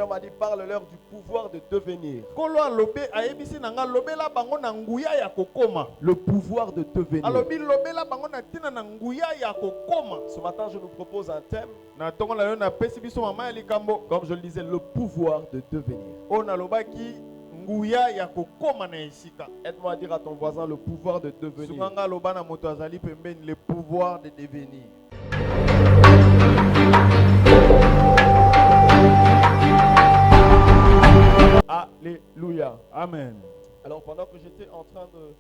Seigneur m'a dit, parle-leur du pouvoir de devenir. Le pouvoir de devenir. Ce matin, je nous propose un thème. Comme je le disais, le pouvoir de devenir. Aide-moi à dire à ton voisin le pouvoir de devenir. Le pouvoir de devenir. Alléluia. Amen. Alors pendant que j'étais en train de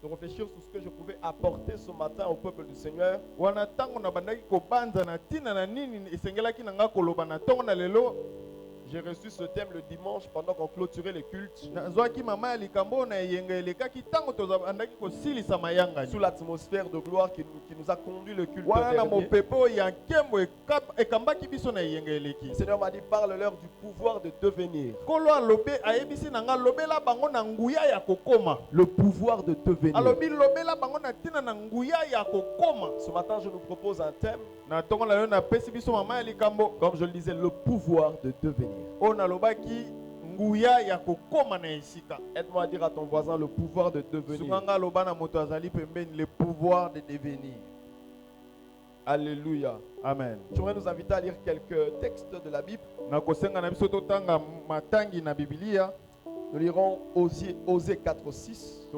réfléchir sur ce que je pouvais apporter ce matin au peuple du Seigneur, j'ai reçu ce thème le dimanche pendant qu'on clôturait les cultes. Sous l'atmosphère de gloire qui nous a conduit le culte dernier. Le Seigneur m'a dit, parle-leur du pouvoir de devenir. Le pouvoir de devenir. Ce matin, je nous propose un thème. Comme je le disais, le pouvoir de devenir. Aide-moi à dire à ton voisin le pouvoir de devenir. Le pouvoir de devenir. Alléluia. Amen. J'aimerais nous inviter à lire quelques textes de la Bible. Nous lirons Osée 4:6.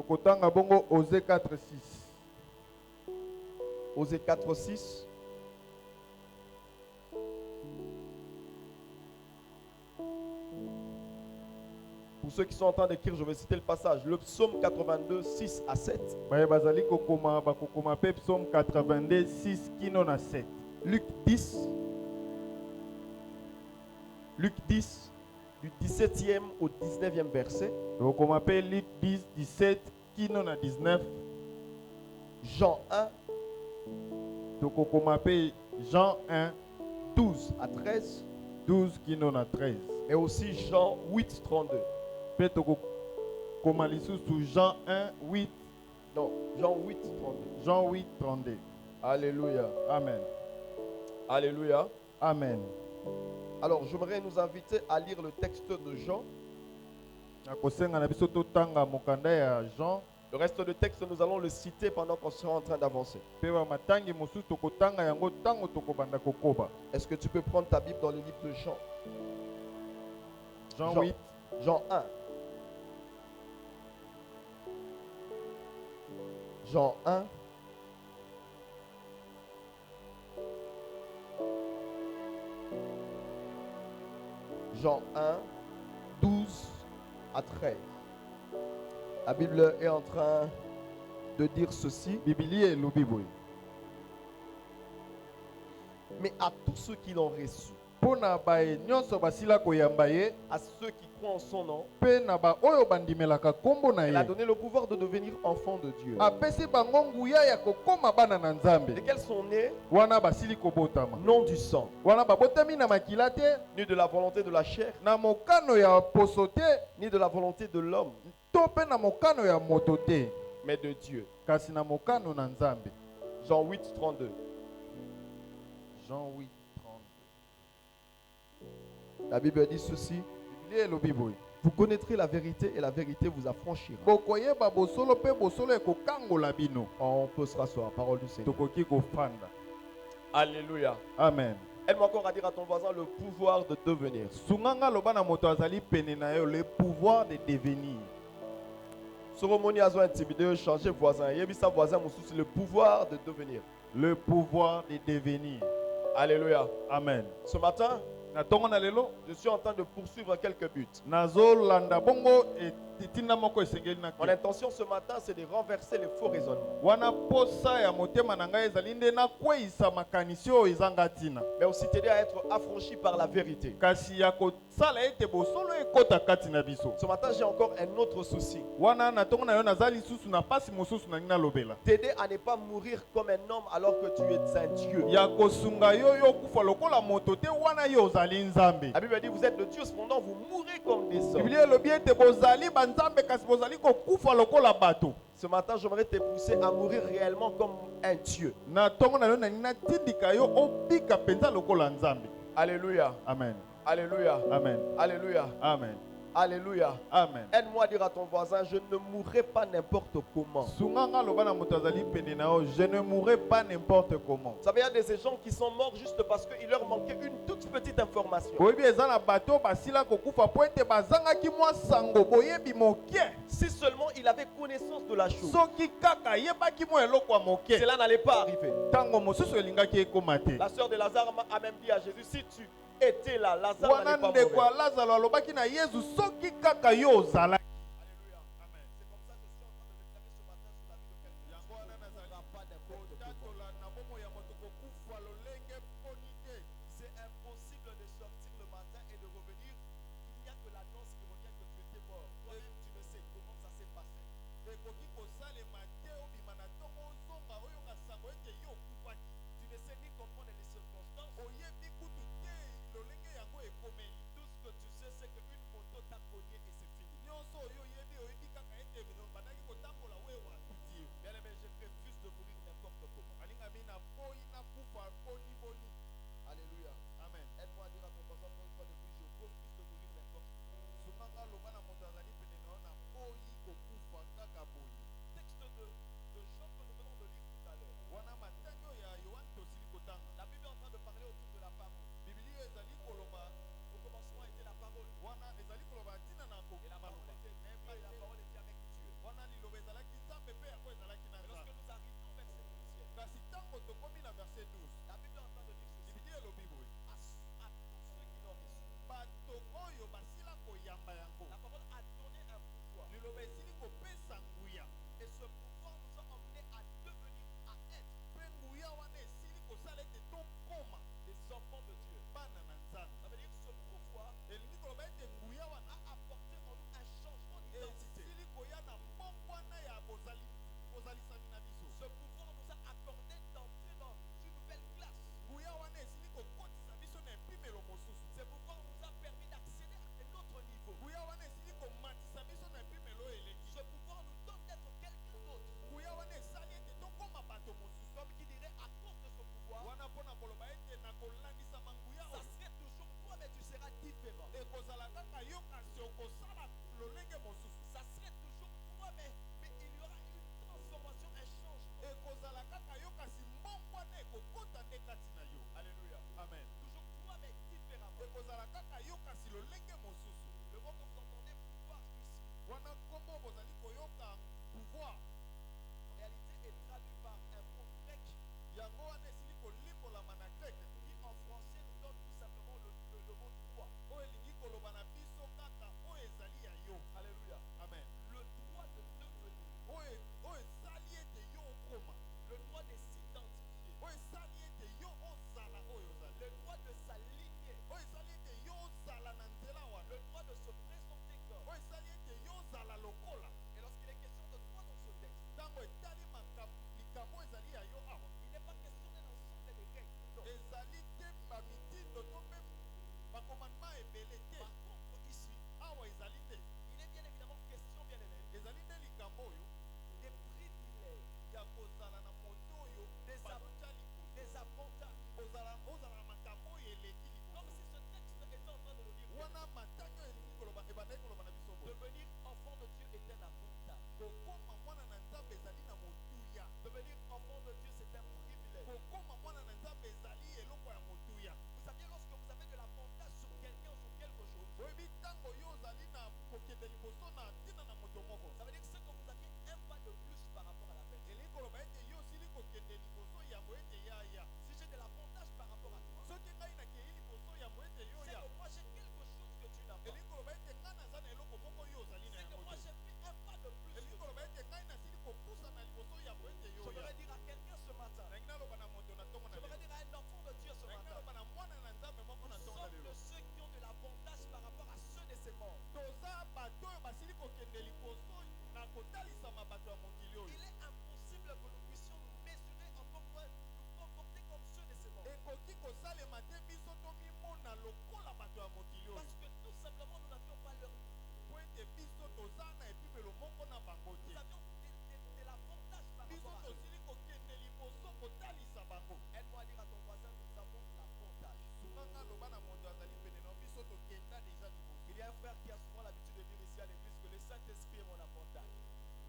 Osée 4:6. Pour ceux qui sont en train d'écrire, je vais citer le passage. Le psaume 82, 6 à 7. Psaume 82, 6 à 7. Luc 10. Luc 10, du 17e au 19e verset. Luc 10, 17, 19. Jean 1. Jean 1, 12 à 13. 12 à 13. Et aussi Jean 8, 32. Jean 1, 8. Non, Jean 8, 32. Jean 8, 32. Alléluia. Amen. Alléluia. Amen. Alors, j'aimerais nous inviter à lire le texte de Jean. Le reste du texte, nous allons le citer pendant qu'on sera en train d'avancer. Est-ce que tu peux prendre ta Bible dans le livre de Jean? Jean 8. Jean 1. Jean 1. Jean 1, 12 à 13. La Bible est en train de dire ceci. Mais à tous ceux qui l'ont reçu, à ceux qui croient en son nom, il a donné le pouvoir de devenir enfants de Dieu. Lesquels sont nés non du sang, ni de la volonté de la chair, ni de la volonté de l'homme, mais de Dieu. Jean 8, 32. Jean 8, 32. La Bible dit ceci. Vous connaîtrez la vérité et la vérité vous affranchira. On peut se rasseoir. Parole du Seigneur. Alléluia. Amen. Aide-moi encore à dire à ton voisin le pouvoir de devenir. Le pouvoir de devenir. Soromoni a intimidé, changer voisin. Yebisa voisin, le pouvoir de devenir. Le pouvoir de devenir. Alléluia. Amen. Ce matin, je suis en train de poursuivre quelques buts. Mon intention ce matin, c'est de renverser les faux raisonnements. Mais aussi t'aider à être affranchi par la vérité. Ce matin, j'ai encore un autre souci. T'aider à ne pas mourir comme un homme alors que tu es un Dieu. La Bible dit vous êtes le Dieu, cependant vous mourrez comme des hommes. Ce matin, j'aimerais te pousser à mourir réellement comme un Dieu. Alléluia. Alléluia. Amen. Alléluia. Amen. Alléluia. Amen. Alléluia. Amen. Aide-moi à dire à ton voisin, je ne mourrai pas n'importe comment. Sunganga lobana mutazali penenao, je ne mourrai pas n'importe comment. Vous savez, il y a des gens qui sont morts juste parce qu'il leur manquait une toute petite information. Boyebi ezana bato basila kokufa po ete bazangaki mwa sango boyebi moke. Si seulement il avait connaissance de la chose, Soki kaka yebaki mwa eloko ya moke. cela n'allait pas arriver. Tango mosusu elingaki ekoma te. La sœur de Lazare a même dit à Jésus, si tu étais là, Lazare Wana n'allait pas ndeko ya mourir. Lazaro alobaki na Yesu soki kaka yo ozala. Alléluia. Amen. C'est comme ça que je suis en train de déclarer ce matin sur la vie de quelqu'un. Yango wana nazali Pas n'importe comment. kotatola na bomo ya moto kokufa lolenge poni te. C'est impossible de sortir le matin et de revenir. Il n'y a que l'annonce qui revient que tu étais mort. Toi-même, tu ne sais comment ça s'est passé. Ekoki kosalema te obima na ntongo ozonga oyo kasango ete yo okufaki. Tu ne sais ni comprendre les circonstances. Oyebi kutu te lolenge yango ekomeli. Tout ce que tu sais, c'est qu'une moto t'a cogné et c'est fini. Nyonso oyo oyebi kaka ete bandaki kotambola wewa kuti. Bien aimé, je refuse de mourir n'importe comment. Alingami na boyi na kufa boni boni. Alléluia. Amen. Aide-moi à dire à ton voisin encore une fois de plus, je refuse de mourir n'importe comment. Sunganga loba na moto azali pene na yo na boyi kokufa kaka boyi. Texte de Jean que nous venons de lire tout à l'heure. Wana matango ya Yohane tosili kotanga. La Bible est en train de parler autour de la parole. Biblia ezali koloba Au commencement était la parole. wana ezali koloba tina na ko. Et la parole était même et la parole était avec Dieu. Wana liloba ezalaki nzambe pe yango ezalaki na Et lorsque nzambe. nous arrivons au verset 12, Kasi tango tokomi na verset 12. la Bible est en train de dire ceci. Biblia elobi boye. À tous ceux qui l'ont reçu, Bato oyo basila koyamba yango. la parole a donné un pouvoir. Liloba esili kopesa nguya. Et ce pouvoir nous a emmenés à devenir, à être Pe nguya wana esili kosala ete tokoma des enfants de Dieu. bana na nzambe. Ça veut dire que ce pouvoir Elingi koloba ete nguya wana a apporté en nous un changement d'identité. esili koya na mbongwana ya bozalisami na biso. Ce pouvoir nous a accordé d'entrer dans une nouvelle classe. Nguya wana esili kokotisa biso na epimelo mosusu. Ce pouvoir nous a permis d'accéder à un autre niveau. Nguya wana esili komatisa biso na epimelo eleki. Ce pouvoir nous donne d'être quelqu'un d'autre. Nguya wana esali ete tokoma bato mosusu. Comme qui dirait, à cause de ce pouvoir, Wana mpona koloba ete na kolandisama nguya ça oyo. serait toujours toi, mais tu seras différent. Ekozala kaka yo kasi okosala lolenge mosusu. Ça serait toujours toi, mais il y aura une transformation, un changement. Ekozala kaka yo kasi mbongwana ekokota nde kati na yo. Alléluia. Amen. Toujours toi, mais différemment. Ekozala kaka yo kasi lolenge mosusu. Le mot que vous entendez, pouvoir ici, Wana kombo bozali koyoka pouvoir. en réalité, est traduit par un mot grec Yango wana esili kolimbolama na grek. qui, en français, nous donne tout simplement le mot droit. Oyo elingi koloba na biso kaka oyo ezali ya yo. Alléluia. Amen. Le droit de devenir, Oyo esali ete yo okoma. le droit de s'identifier, Oyo esali ete yo ozala oyo ozali. le droit de s'aligner, Oyo esali ete yo ozala na nzela wana. le droit de se présenter comme. Oyo esali ete yo ozala lokola. Et lorsqu'il est question de droit dans ce texte, Ntango etali likambo ezali ya yo awa. il n'est pas question d'un ensemble de règles. Non. Ezali te bamitindo to mpe bakomandema ebele te. Par contre, ici, Awa ezali te. il est bien évidemment question, bien aimé, Ezali nde likambo oyo des privilèges, ya kozala na moto oyo des bazotya liboso. des avantages. Ozala na makambo oyo eleki Comme liboso. si ce texte était en train de nous dire que Wana matango elingi koloba ebandaki koloba na biso boye. devenir enfant de Dieu est un avantage. Kokoma mwana na nzambe ezali na motuya. Devenir enfant de Dieu, c'est un privilège. Kokoma mwana na nzambe ezali eloko ya motuya. Vous savez, lorsque vous avez de l'avantage sur quelqu'un, sur quelque chose, Oyebi ntango yo ozali na kokende liboso na ntina na moto moko. ça veut dire que c'est que vous aviez un pas de plus par rapport à la personne. Elingi koloba ete yo osili kokende liboso yango ete yaya. Si j'ai de l'avantage par rapport à toi, Soki ngai nakei liboso yango ete yo c'est ya. que moi j'ai quelque chose que tu n'as pas. Elingi koloba ete ngai naza na eloko moko yo ozali na C'est que yango moi te. j'ai fait un pas de plus. Elingi koloba ete ngai nasili kopusa na liboso yango ete yo Je ya. voudrais dire à quelqu'un, ce Saint-Esprit est mon avantage.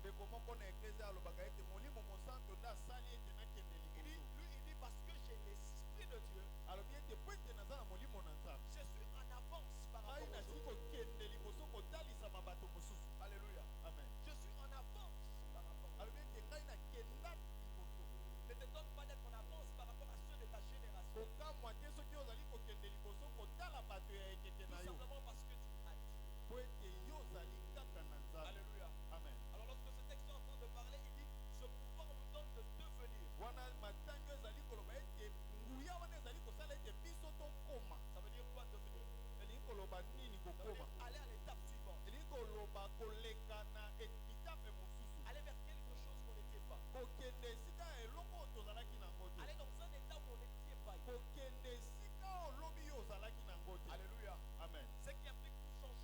ndeko moko na eklezia alobaka ete molimo mosantu nde asali ete nakende Il dit, liboso lui, il dit parce que j'ai l'Esprit de Dieu, alobi ete po ete naza na molimo na nzambe je suis en avance par ngai rapport aux nasili autres. kokende liboso kotalisama bato mosusu Alléluia. amen Je suis en avance par rapport aux autres. alobi ete ngai nakendaki liboso Ne t'étonne pas d'être en avance par rapport à ceux de ta génération. kokamwa te soki ozali kokende liboso kotala bato ya ekeke Tout na yo simplement parce que tu as Dieu. po ete yo ozali kaka na nzambe Alléluia. amen Alors lorsque ce texte est en train de parler, il dit, ce pouvoir nous donne de devenir. wana matango ezali koloba ete nguya wana ezali kosala ete biso tokoma Ça veut dire quoi devenir? elingi koloba nini Ça veut kokoma dire aller à l'étape suivante. elingi koloba koleka na etape mosusu Aller vers quelque chose qu'on n'était pas. kokende esika ya eloko oyo tozalaki nango te Aller dans un état où on n'était pas. kokende esika olobi yo ozalaki nango te Alléluia. amen Ce qui implique tout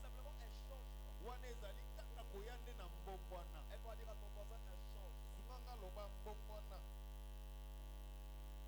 simplement un changement. wana ezali kaka koya nde na mbongwana Elle doit dire à ton voisin un changement. sunganga loba mbongwana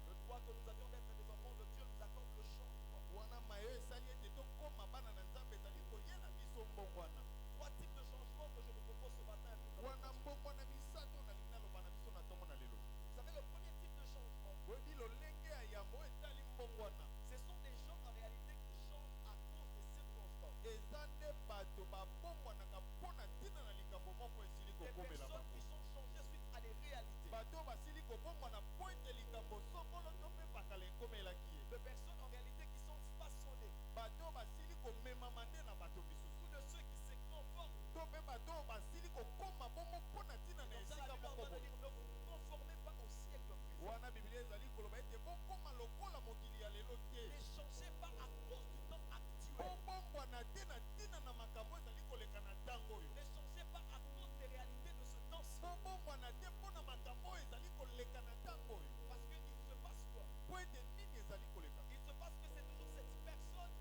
Le droit que nous avions d'être des enfants de Dieu nous accorde le changement. wana mayo esali ete tokoma bana na nzambe ezali koyela biso mbongwana 3 types de changements que je vous propose ce matin. wana mbongwana misato nalingi naloba na biso na ntongo na lelo Vous savez, le premier type de changement, oyebi lolenge ya yambo etali mbongwana ce sont des gens en réalité qui changent à cause des circonstances. eza nde bato babongwanaka mpo na ntina na likambo moko esili Des kokomela personnes bango qui sont changées suite à des réalités. bato oyo basili kobongwana mpo ete likambo songolo to mpe pakala ekomelaki ye De personnes en réalité qui sont façonnées. bato oyo basili komemama nde na bato misusu Ou de ceux qui se conforment. to mpe bato oyo basili kokoma bongo mpo na ntina na Dans ça, esika la Bible est en moko train de boye dire, ne vous conformez pas au siècle présent. wana biblia ezali koloba ete bokoma lokola mokili ya lelo te Ne changez pas à cause du temps actuel. bobongwana te na ntina na makambo ezali koleka na ntango oyo Ne changez pas à cause des réalités de ce temps. bobongwana te mpo na makambo oyo ezali koleka na ntango oyo Parce qu'il se passe quoi? po ete nini ezali koleka Il se passe que c'est toujours cette personne.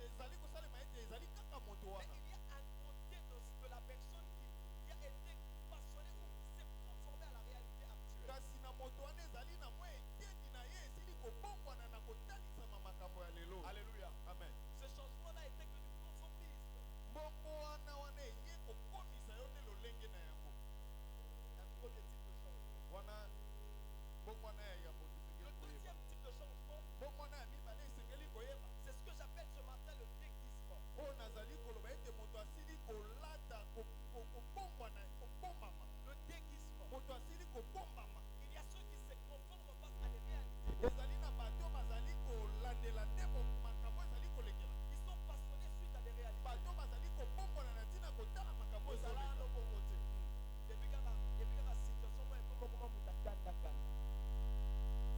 ezali kosalema ete ezali kaka moto Mais wana il y a un côté de la personne qui a été façonnée ou qui s'est conformée à la réalité actuelle. kasi na moto wana ezali na mwa eteni na ye esili kobongwana na kotalisama makambo ya lelo Alléluia. amen Ce changement n'a été que du conformisme. mbongo wana eye kokomisa yo nde lolenge na yango Un premier type de changement. wana mbongo wana ya yambo Le esengeli koyeba deuxième type de changement, mbongo wana ya mibale esengeli koyeba c'est ce que j'appelle ce matin le déguisement. oyo nazali koloba ete moto asili kolata kobombama Le déguisement. moto asili kobombama Il y a ceux qui se conforment face à des réalités. ezali na bato bazali kolandela nde makambo ezali kolekela Ils sont passionnés suite à des réalités. bato bazali kobombana na ntina kotala makambo Ozala ezoleka no bon côté. Depuis que la situation est un peu comment vous t'attendez.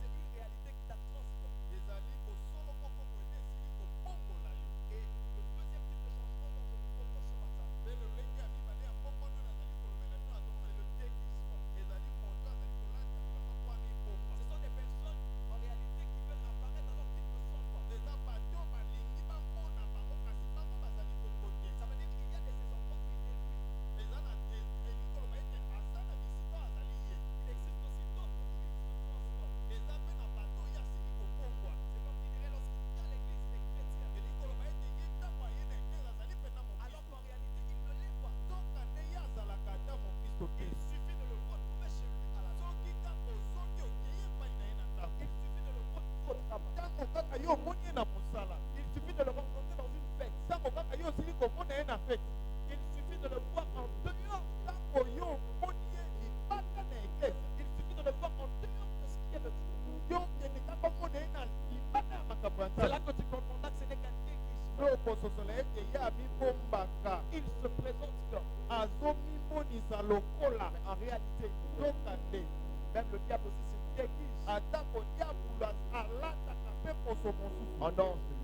C'est une réalité qui t'a transformé. ezali kosolo moko boye esili kobongola yo Et le deuxième type de changement dont je vous propose ce matin, mpe lolenge ya mibale ya mbongo nde nazali kolobela bino atongo c'est le déguisement. ezali moto azali kolata makambo wana ebomba Ce sont des personnes en réalité qui veulent apparaître alors qu'ils ne sont pas. eza bato balingi bamona bango kasi bango bazali bongo te Ça veut dire qu'il y a de ces enfants qui éluent. eza na elingi koloba ete aza na bisika azali ye Il existe aussi d'autres où ils se transforment. eza mpe na bato oyo asili kobongwa C'est comme qui dirait lorsqu'il y a l'église des chrétiens. elingi koloba ete ye ntango aye na eglise azali mpena Alors mokristo qu'en réalité, il ne l'est pas. soka nde ye azalaka ata mokristo te Il suffit de le retrouver chez lui à la maison. soki kaka ozoki okei epai na ye na ndako Il suffit de le retrouver au travail. ntango kaka yo omoni ye na mosala Il suffit de le rencontrer dans une fête. ntango kaka yo osili komona ye na fete Il suffit de le voir en dehors. ntango yo omoni ye libanda na eglise Il suffit de le voir en dehors de ce qui est de Dieu. yo okende kaka omona ye na libanda ya makambo ya C'est nzambe là que tu comprendras que ce n'est qu'un déguisement. yo okososola ete ye amibombaka Il se présente comme. azomimonisa lokola En réalité, soka nde même le diable aussi se déguise. atako diabulu alataka mpe poso mosusu En danse.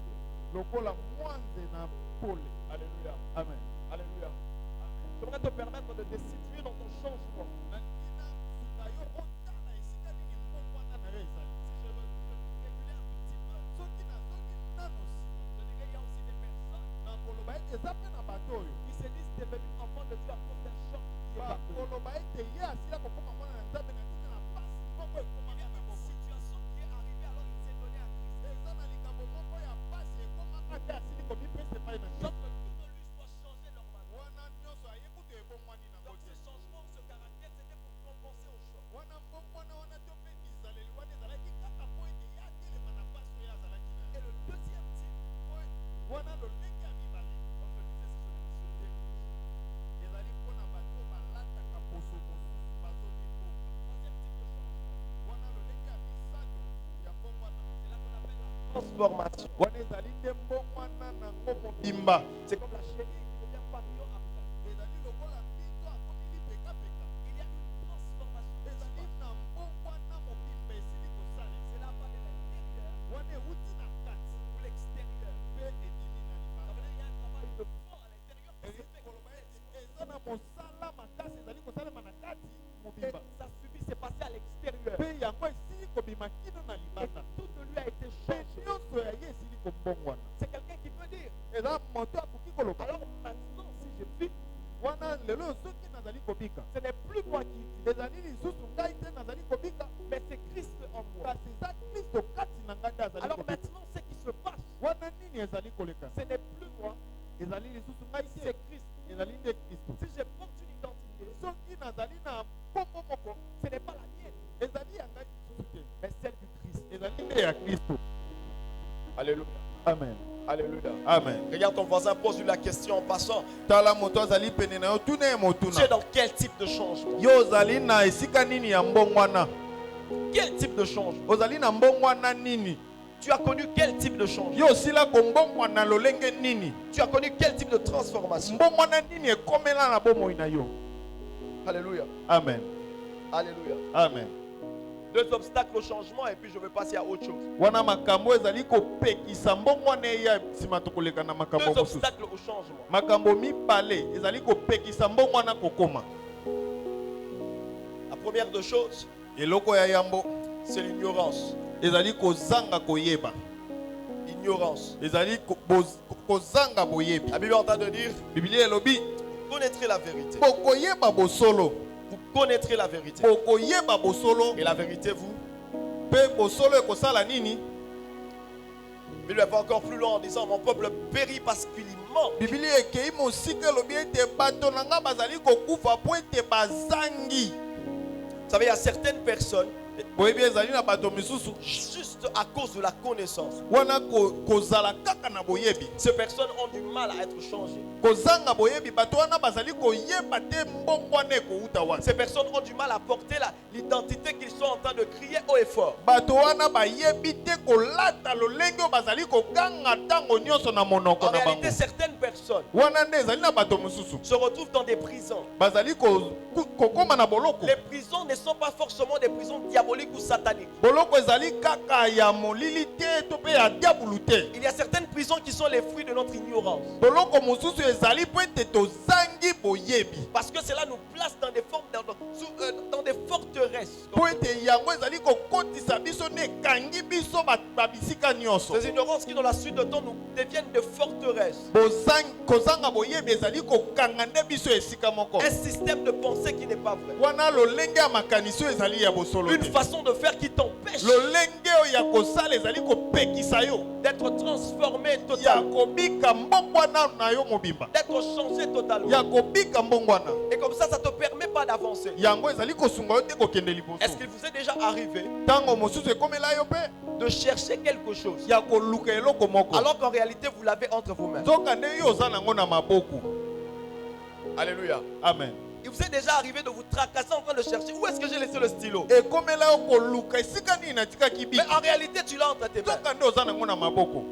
lokola mwanze na pole Alléluia. amen Alléluia. J'aimerais te permettre de te situer dans ton changement. na ntina suka yo otala esika nini mbongwana na yo ezali Si je régulais un tout petit peu, soki nazoki nano nsima je dirais qu'il y a aussi des personnes nakoloba ete eza mpe na bato oyo qui se disent devenus enfants de Dieu à cause d'un choc qui est parcouru. bakoloba ete ye asila kokoma mwana na nzambe na ntina na pasi moko Il y ekomaka a na une bongo situation qui est arrivée alors il s'est donné à Christ. eza na likambo moko ya pasi ekomaka te asili komipesa epai na Genre Kristo que tout de lui soit changé normalement. wana transformation. wana ezali nde mbongwana nango mobimba. C'est comme la chenille qui devient papillon après. ezali lokola mbindo akomi lipekapeka. Il y a une transformation. ezali na mbongwana mobimba esili kosala. Cela va de l'intérieur wana euti na kati ou l'extérieur. mpe edimi na Ça libanda. veut dire qu'il y a un travail de fond à l'intérieur qui se fait koloba que ete eza na mosala makasi ezali kosalema na kati et mobimba. ça suffit, c'est passé à l'extérieur. mpe yango esili kobima kino na Et libanda. tout de lui a été mpe changé. nyonso ya ye esili kombongwana. C'est quelqu'un qui peut dire, eza moto akoki koloba alors maintenant si je vis, wana lelo soki nazali kobika ce n'est plus moi qui vis, ezali lisusu ngai te nazali kobika mais c'est Christ en moi. kasi eza kristo kati na ngai nde azali Alors kobika. maintenant ce qui se passe, wana nini ezali koleka ce n'est plus moi, ezali lisusu ngai te c'est Christ. ezali nde kristo. Si je porte une identité, soki nazali na nkombo moko ce n'est pas la mienne, ezali ya ngai lisusu te mais celle du Christ. ezali nde ya kristo. Alléluia. amen Alléluia. amen. Regarde ton voisin, pose-lui la question en passant. tala moto azali pene na yo tuna ye Tu es motuna dans quel type de changement? yo ozali na esika nini ya mbongwana. Quel type de changement? ozali na mbongwana nini. Tu as connu quel type de changement? yo osila kombongwana lolenge nini. Tu as connu quel type de transformation? mbongwana nini ekomela na bomoi na yo. Alléluia. amen Alléluia. amen. Deux obstacles au changement et puis je vais passer à autre chose. wana makambo ezali kopekisa mbongwana eya nsima tokoleka na makambo Deux mosusu. obstacles au changement. makambo mibale ezali kopekisa mbongwana kokoma. La première des choses, eloko ya yambo c'est l'ignorance. ezali kozanga koyeba. Ignorance. ezali kozanga boyebi. La Bible est en train de dire, biblia elobi vous connaîtrez la vérité. bokoyeba bosolo. Vous connaîtrez la vérité. bokoyeba bosolo. Et la vérité, vous. mpe bosolo ekosala nini. Mais lui va encore plus loin en disant, mon peuple périt parce qu'il y manque. biblia ekei mosika elobi ete bato na nga bazali kokufa po ete bazangi. Vous savez, il y a certaines personnes, boyebi ezali na bato misusu juste à cause de la connaissance, wana kozala kaka na boyebi. ces personnes ont du mal à être changées. kozanga boyebi bato wana bazali koyeba te mbongwana ekouta wana. Ces personnes ont du mal à porter l'identité qu'ils sont en train de crier haut et fort. bato wana bayebi te kolata lolenge oyo bazali koganga ntango nyonso na monoko En na bango. réalité, certaines personnes wana nde ezali na bato mosusu se retrouvent dans des prisons. bazali kokoma na boloko. Les prisons ne sont pas forcément des prisons diaboliques ou sataniques. boloko ezali kaka ya molili te to mpe ya diabulu te. Il y a certaines prisons qui sont les fruits de notre ignorance. boloko mosusu ezali po ete tozangi boyebi. Parce que cela nous place dans des formes, dans des forteresses. po ete yango ezali kokotisa biso ne ekangi biso babisika nyonso. Ces ignorances qui dans la suite de temps nous deviennent de forteresses. kozanga boyebi ezali kokanga nde biso esika moko. Un système de pensée qui n'est pas vrai. wana lolenge ya makanisi oyo ezali ya bosolo Une te. façon de faire qui t'empêche lolenge oyo ya kosala ezali kopekisa yo d'être transformé ya totalement, kobika mbongwana na yo mobimba. d'être changé totalement. ya kobika mbongwana Et comme ça ne te permet pas d'avancer. yango ezali kosunga yo te kokende liboso. Est-ce qu'il vous est déjà arrivé ntango mosusu ekomela yo mpe de chercher quelque chose ya koluka eloko moko alors qu'en réalité vous l'avez entre vos mains? nzoka nde yo oza nango na maboko. Alléluia. amen. Il vous est déjà arrivé de vous tracasser en train de chercher où est-ce que j'ai laissé le stylo? ekomela yo koluka esika nini natikaki Mais bika. en réalité tu l'as entre tes mains. nzoka nde oza nango na maboko.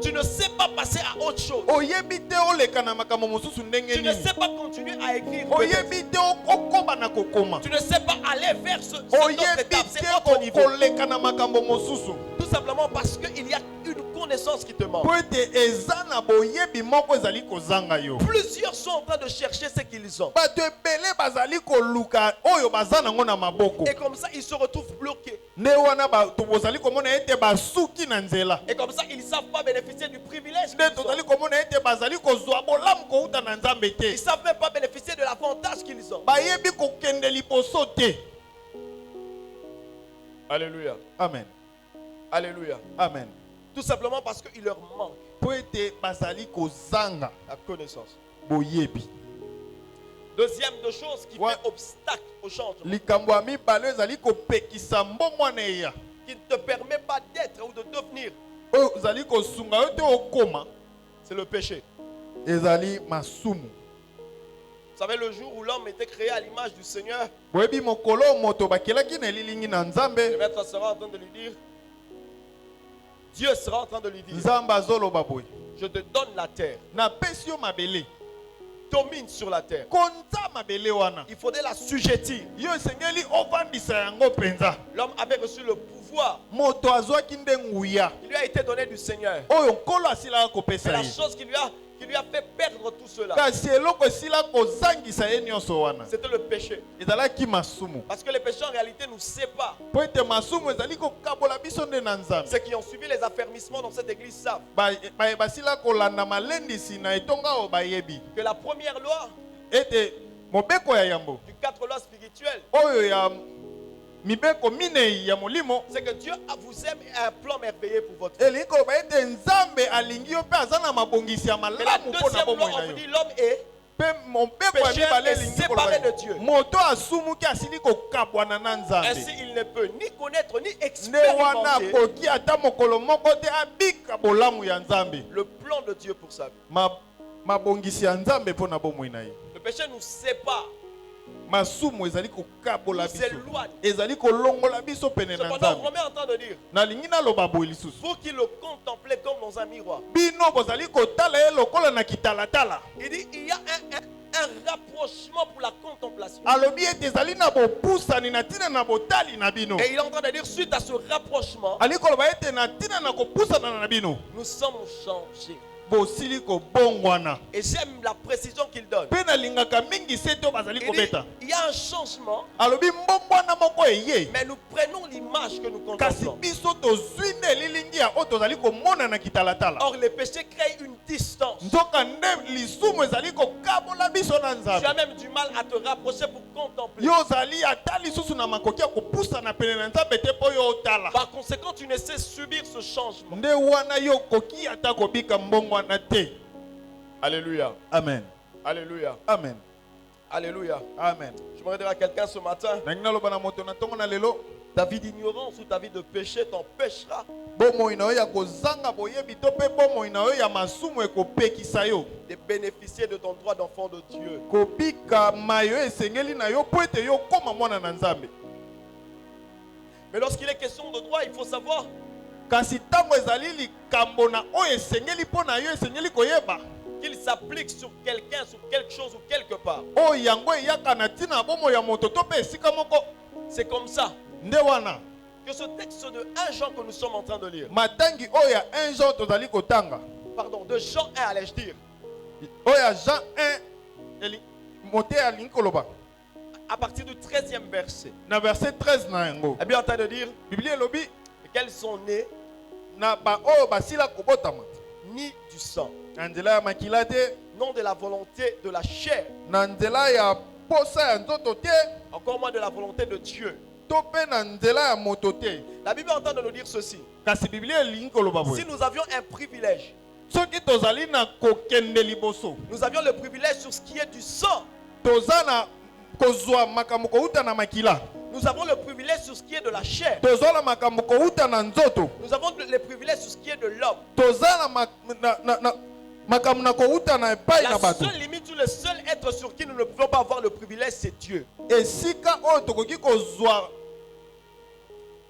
Tu ne sais pas passer à autre chose. oyebi te oleka na makambo mosusu ndenge Tu ne nini. sais pas continuer à écrire. peut-être. oyebi te okoba na kokoma. Tu ne sais pas aller vers cette autre oyebi étape, c'est te autre niveau. koleka na makambo mosusu. Tout simplement parce qu'il y a une connaissance qui te manque. po ete eza na boyebi moko ezali kozanga yo. Plusieurs sont en train de chercher ce qu'ils ont. bato ebele bazali koluka oyo baza nango na maboko. Et comme ça, ils se retrouvent bloqués. nde wana bato bozali komona ete basuki na nzela. Et comme ça, ils ne savent pas bénéficier du privilège. nde qu'ils ont. tozali komona ete bazali kozwa bolamu kouta na nzambe Ils te. ne savent même pas bénéficier de l'avantage qu'ils ont. bayebi kokende liboso te. Alléluia. amen. Alléluia. amen. Tout simplement parce qu'il leur manque po ete bazali kozanga la connaissance. boyebi. Deuxième de chose qui Ouais. fait obstacle au changement, likambo ya mibale ezali kopekisa mbongwana eya qui ne te permet pas d'être ou de devenir, oyo ezali kosunga yo te okoma c'est le péché. ezali masumu. Vous savez, le jour où l'homme était créé à l'image du Seigneur, boyebi mokolo moto bakelaki na elilingi na le nzambe. maître sera en train de lui dire, Dieu sera en train de lui dire, Nzambe azoloba boye. je te donne la terre, Napesi yo mabele. domine sur la terre. Konza mabele wana. Il faudrait la sujettir. Yo esengeli ovandisa yango penza. L'homme avait reçu le pouvoir Moto azwaki nde nguya. qui lui a été donné du Seigneur. Oyo nkolo asilaka C'est kopesa la ye. chose qui lui a fait perdre tout cela. Kasi eloko esila kozangisa ye nyonso wana. C'était le péché. Ezalaki masumu. Parce que les péchés en réalité nous séparent. Po ete masumu ezali kokabola biso nde na Nzambe. Ceux qui ont suivi les affermissements dans cette église savent Basila kolanda malendisi na etonga oyo bayebi. que la première loi Ete mobeko ya yambo. du 4 lois spirituelles, Oyo ya mibeko minei ya molimo. c'est que Dieu vous aime et a un plan merveilleux pour votre vie. Elingi koloba ete Nzambe alingi yo mpe aza na mabongisi ya Et la malamu mpo na deuxième loi, bomoi na on vous yo. dit l'homme est Mpe mobeko ya pécheur mibale et elingi séparé koloba de Dieu. moto asumuki asili kokabwana na Ainsi, Nzambe. il ne peut ni connaître ni Nde wana expérimenter koki ata mokolo moko te abika bolamu ya Nzambe. le plan de Dieu pour sa vie. Mabongisi ya Nzambe mpo na bomoi na ye. Le péché nous sépare, Masumu ezali kokabola nous biso. éloigne. Ezali kolongola biso pene na Cependant, Nzambe. on est en train de dire, Nalingi naloba boye lisusu. vous qui le contemplez comme dans un miroir, Bino bozali kotala ye lokola na kitalatala. il dit, il y a un rapprochement pour la contemplation. Alobi ete ezali na bopusani na ntina na botali na bino. Et il est en train de dire, suite à ce rapprochement, Ali koloba ete na ntina na kopusana na bino. nous sommes changés. Bosili kobongwana. Et j'aime la précision qu'il donne. Pe nalingaka mingi se to bazali Il dit, kobeta. il y a un changement, Alobi mbongwana moko eye. mais nous prenons l'image que nous Kasi contemplons. biso tozwi nde lilingi ya oyo tozali komona na kitalatala. Or, les péchés créent une distance. Nzoka nde lisumu ezali kokabola biso na Tu Nzambe. as même du mal à te rapprocher pour contempler. Yo ozali ata lisusu na makoki ya kopusana pene na Nzambe te mpo yo otala. Par conséquent, tu ne sais subir ce changement. Nde wana yo koki ata kobika mbongwana te. Alléluia. Amen. Alléluia. Amen. Alléluia. Amen. Je voudrais dire à quelqu'un ce matin, Nangi naloba na moto na ntongo na lelo. ta vie d'ignorance ou ta vie de péché t'empêchera Bomoi na yo ya kozanga boyebi to mpe bomoi na yo ya masumu ekopekisa yo. de bénéficier de ton droit d'enfant de Dieu. Kobika mayo esengeli na yo po ete yo koma mwana na Nzambe. Mais lorsqu'il est question de droit, il faut savoir Kasi ntango ezali likambo na oyo esengeli mpo na yo esengeli koyeba. qu'il s'applique sur quelqu'un, sur quelque chose ou quelque part. Oyo yango eyaka na ntina ya bomoi ya moto to mpe esika moko. C'est comme ça Nde wana que ce texte de 1 Jean que nous sommes en train de lire, matangi oyo ya 1 Jean tozali kotanga. pardon, de Jean 1 allais-je dire, Oyo ya Jean 1 mote alingi koloba à partir du 13e verset, na verset 13 na yango. est bien en train de dire Biblie elobi qu'elles sont nées na ba oyo basila kobotama ni du sang, na nzela ya makila te, non de la volonté de la chair, na nzela ya posa ya nzoto te, encore moins de la volonté de Dieu. to mpe na nzela ya moto te. La Bible est en train de nous dire ceci. Kasi Biblie elingi koloba Si boye nous avions un privilège, soki tozali na kokende liboso, nous avions le privilège sur ce qui est du sang. toza na kozwa makambo kouta na makila, Nous avons le privilège sur ce qui est de la chair. tozwa na makambo kouta na nzoto, Nous avons le privilège sur ce qui est de l'homme. toza na makambo na kouta na epai na La bato. seule limite ou le seul être sur qui nous ne pouvons pas avoir le privilège, c'est Dieu. Esika oyo tokoki kozwa,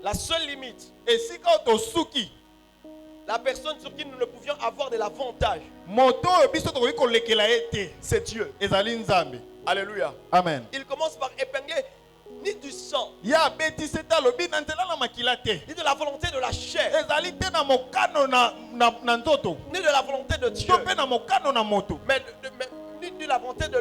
La seule limite, esika oyo tosuki, la personne sur qui nous ne pouvions avoir de l'avantage, moto oyo biso tokoki kolekela ye te, c'est Dieu. ezali Nzambe. Alléluia. Amen. Il commence par épingler ni du sang, Ya abeti se te alobi na nzela na makila te, ni de la volonté de la chair, ezali te na mokano na nzoto ni de la volonté de Dieu, to mpe na mokano na moto, mais ni de la volonté de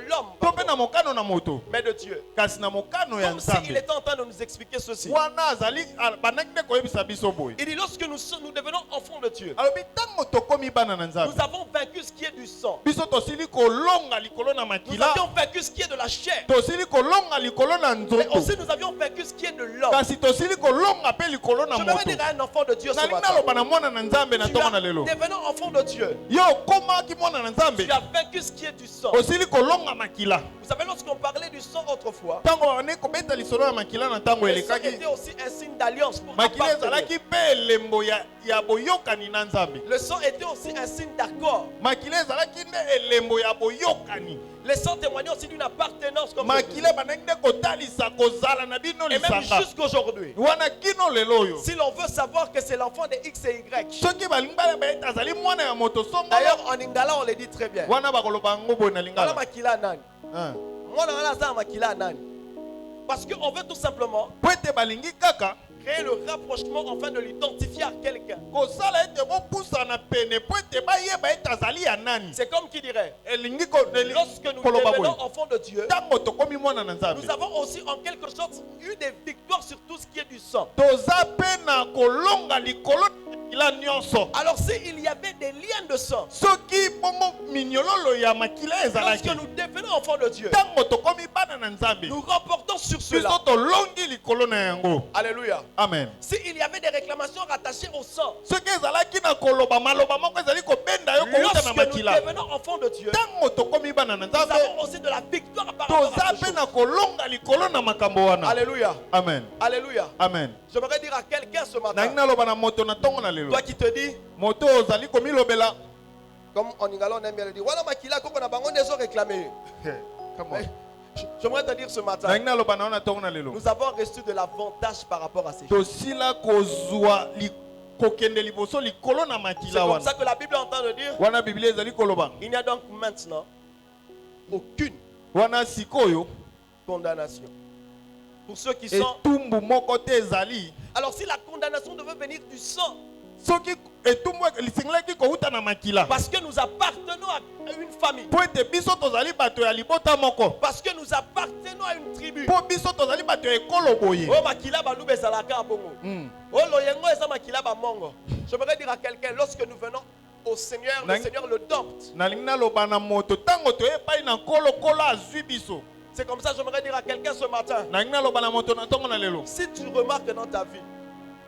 l'homme, to mpe na mokano na moto, mais de Dieu. kasi na mokano ya Comme s'il Nzambe. était en train de nous expliquer ceci. Wana azali bandaki nde koyebisa biso boye. Il dit lorsque nous devenons enfants de Dieu, Alobi ntango tokomi bana na nous Nzambe, avons vaincu ce qui est du sang. biso tosili kolonga likolo na Nous makila, avions vaincu ce qui est de la chair. tosili kolonga likolo na Mais nzoto, aussi nous avions vaincu ce qui est de l'homme. kasi tosili kolonga mpe likolo na Je vais moto. dire à un enfant de Dieu ce Nalingi matin. naloba na mwana na Nzambe na Tu ntongo na as, lelo, devenant enfant de Dieu, yo okomaki mwana na Nzambe, tu as vaincu ce qui est du sang. osili kolonga makila. Vous savez, lorsqu'on parlait du sang autrefois, ntango bane kobeta lisolo ya makila na ntango le sang elekaki était aussi un signe d'alliance pour makila appartenir. ezalaki mpe elembo ya boyokani na nzambe. Le sang était aussi un signe d'accord. Makila ezalaki nde elembo ya boyokani. Le sang témoignait aussi d'une appartenance comme makila bandaki nde kotalisa kozala na bino et même lisanga jusqu'aujourd'hui. wana kino lelo oyo. Si l'on veut savoir que c'est l'enfant de X et Y, soki balingi bayeba ete azali mwana ya moto songolo d'ailleurs en Lingala on le dit très bien. wana bakoloba yango boye na Voilà lingala. makila nani. Mwana wana aza makila nani. Parce qu'on veut tout simplement po ete balingi kaka créer le rapprochement afin de l'identifier à quelqu'un. kosala ete bopusana pene po ete bayeba ete azali ya nani. C'est comme qui dirait, elingi lorsque nous koloba devenons boye enfants de Dieu, ntango tokomi mwana na nzambe nous avons aussi en quelque sorte eu des victoires sur tout ce qui est du sang. toza mpe na kolonga likolo makila nyonso. Alors s'il y avait des liens de sang, soki bongo minyololo ya makila ezalaki lorsque nous devenons enfants de Dieu, ntango tokomi bana na nzambe nous remportons sur cela. biso tolongi likolo na yango. Alléluia. Amen. S'il y avait des réclamations rattachées au sang, soki ezalaki na koloba maloba moko ezali kobenda yo kowuta na lorsque nous makila devenons enfants de Dieu, ntango tokomi bana na nous nzambe avons aussi de la victoire par rapport toza à mpe ce na chose. kolonga likolo na makambo wana. Alléluia. Amen. Alléluia. Amen. J'aimerais dire à quelqu'un ce nangi matin, naloba na moto na ntongo na lelo toi qui te dis, moto oyo ozali komilobela comme en Ingala on aime bien le dire, voilà makila koko na bango nezo réclamé. Mais j'aimerais te dire ce matin, nangi naloba na yo na ntongo na lelo nous avons reçu de l'avantage par rapport à ces choses. tosila kozwa kokende liboso likolo na C'est makila comme wana ça que la Bible est en train de dire, wana biblia ezali koloba il n'y a donc maintenant aucune wana sikoyo condamnation pour ceux qui sont. etumbu moko te ezali. Alors si la condamnation devait venir du sang, soki etumbu lisengelaki kowuta na makila parce que nous appartenons à une famille, po ete biso tozali bato ya libota moko parce que nous appartenons à une tribu, po biso tozali bato ya ekolo boye. oh makila balube ezalaka bongo, oh loyengo eza makila bamongo. J'aimerais dire à quelqu'un, lorsque nous venons au Seigneur, le Seigneur le dompte. nalingi naloba na moto ntango toyebai na nkolo azwi biso. C'est comme ça, j'aimerais dire à quelqu'un ce matin, nalingi naloba na moto na ntongo na lelo si tu remarques dans ta vie,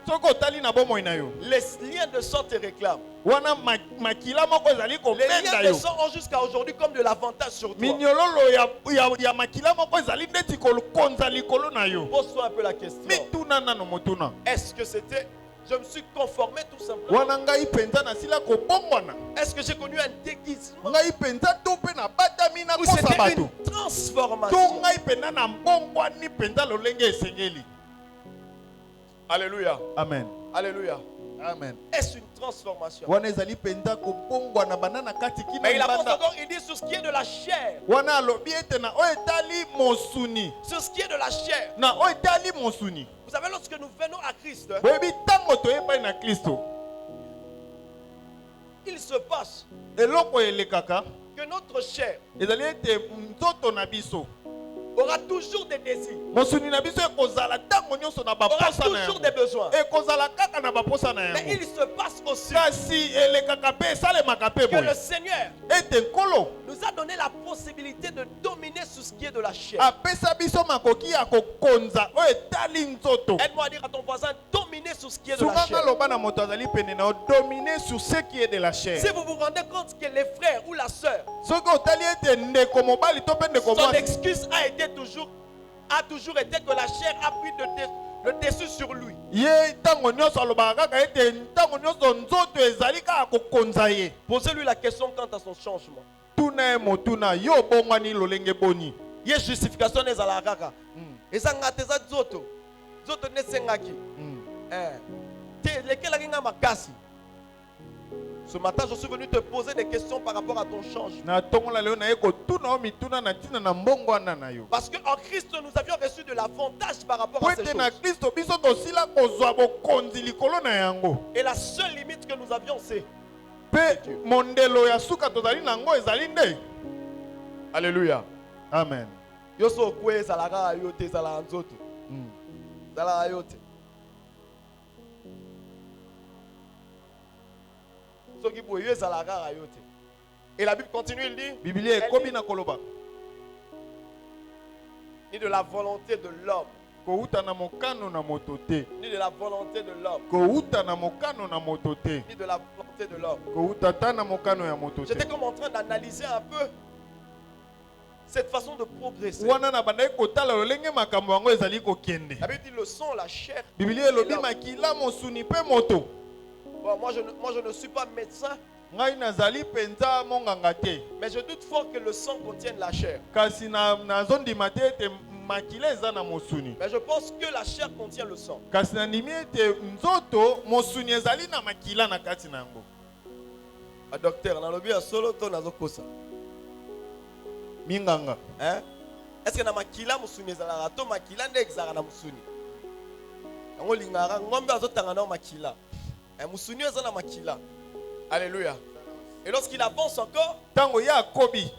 soki otali na bomoi na yo les liens de sang te réclament. wana makila moko ezali Les kobenda liens de yo. sang ont jusqu'à aujourd'hui comme de l'avantage sur toi. minyololo ya makila moko ezali ndeti kokonza likolo na yo. Pose-toi un peu la question. mituna nano motuna Est-ce que c'était, je me suis conformé tout simplement? wana ngai mpenza nasila kobongwana. Est-ce que j'ai connu un déguisement? ngai mpenza to mpe nabatami Ou nakosa c'était bato une to transformation? ngai mpenza na mbongwani mpenza lolenge esengeli. Alléluia. Amen. Alléluia. Amen. Est-ce une transformation? wana ezali mpenza kobongwana banda na kati kino Mais il apporte libanda. encore, il dit sur ce qui est de la chair. wana alobi ete na oyo etali mosuni Sur ce qui est de la chair. na oyo etali mosuni. Vous savez, lorsque nous venons à Christ, boyebi ntango toyebai na kristo il se passe eloko elekaka que notre chair ezali ete nzoto na biso aura toujours des désirs, mosuni na biso ekozala ntango nyonso na aura baposa na toujours yango des besoins. ekozala kaka na baposa na Mais yango il se passe aussi kasi elekaka mpe esalemaka mpe que le boye Seigneur ete nkolo nous a donné la possibilité de dominer sur ce qui est de la chair. apesa biso makoki ya kokonza oyo etali nzoto. Aide-moi à dire à ton voisin, dominer sur ce qui est de la sunganga chair. loba na moto azali pene na yo dominer sur ce qui est de la chair. Si vous vous rendez compte que les frères ou la sœur, soki otali ete ndeko mobali to mpe ndeko son mwasi excuse a toujours été que la chair a pris le dessus sur lui. ye ntango nyonso alobaka kaka ete ntango nyonso nzoto ezali kaka kokonza ye. Posez-lui la question quant à son changement. tuna ye motuna yo obongwani lolenge boni. Ye justification ezala kaka. Ezanga te za nzoto. Nzoto nesengaki. Te lekelaki nga makasi. Ce matin, je suis venu te poser des questions par rapport à ton changement. na tongola leo na ye kotuna o mituna na ntina na mbongwana na yo. Parce qu'en Christ, nous avions reçu de l'avantage par rapport po à ces ete na choses. kristo biso tosila kozwa bokonzi likolo na yango. Et la seule limite que nous avions, c'est... mpe mondelo ya suka tozali nango ezali nde. Alléluia. Amen. Yoso kwe ezalaka yo te ezalaka nzoto. Ezalaka yo te. Soki boye yo ezalaka yo te. Et la Bible continue, il dit, biblia ekomi na koloba ni de la volonté de l'homme, kouta na mokano na moto te. ni de la volonté de l'homme, kouta na mokano na moto te. ni de la volonté de l'homme. kouta ta na mokano ya moto te. J'étais comme en train d'analyser un peu cette façon de progresser. wana na bandaki kotala lolenge makambo yango ezali kokende. La Bible dit le sang, la chair. Biblia elobi makila mosuni mpe moto. Bon, moi je ne suis pas médecin, Ngai nazali penza monganga te. mais je doute fort que le sang contienne la chair. Kasi nazondima te ete makila eza na mosuni. Mais je pense que la chair contient le sang. Kasi nandimi ete nzoto mosuni ezali na makila na kati na yango. A docteur, on a le bien solo, ton azokosa. Minganga. Hein? Est-ce que na makila musuni ezalaka to makila nde ezalaka na musuni? Yango lingara ngombe azotanga na makila. Musuni eza na makila. Alléluia. Et lorsqu'il avance encore, Tango ya kobi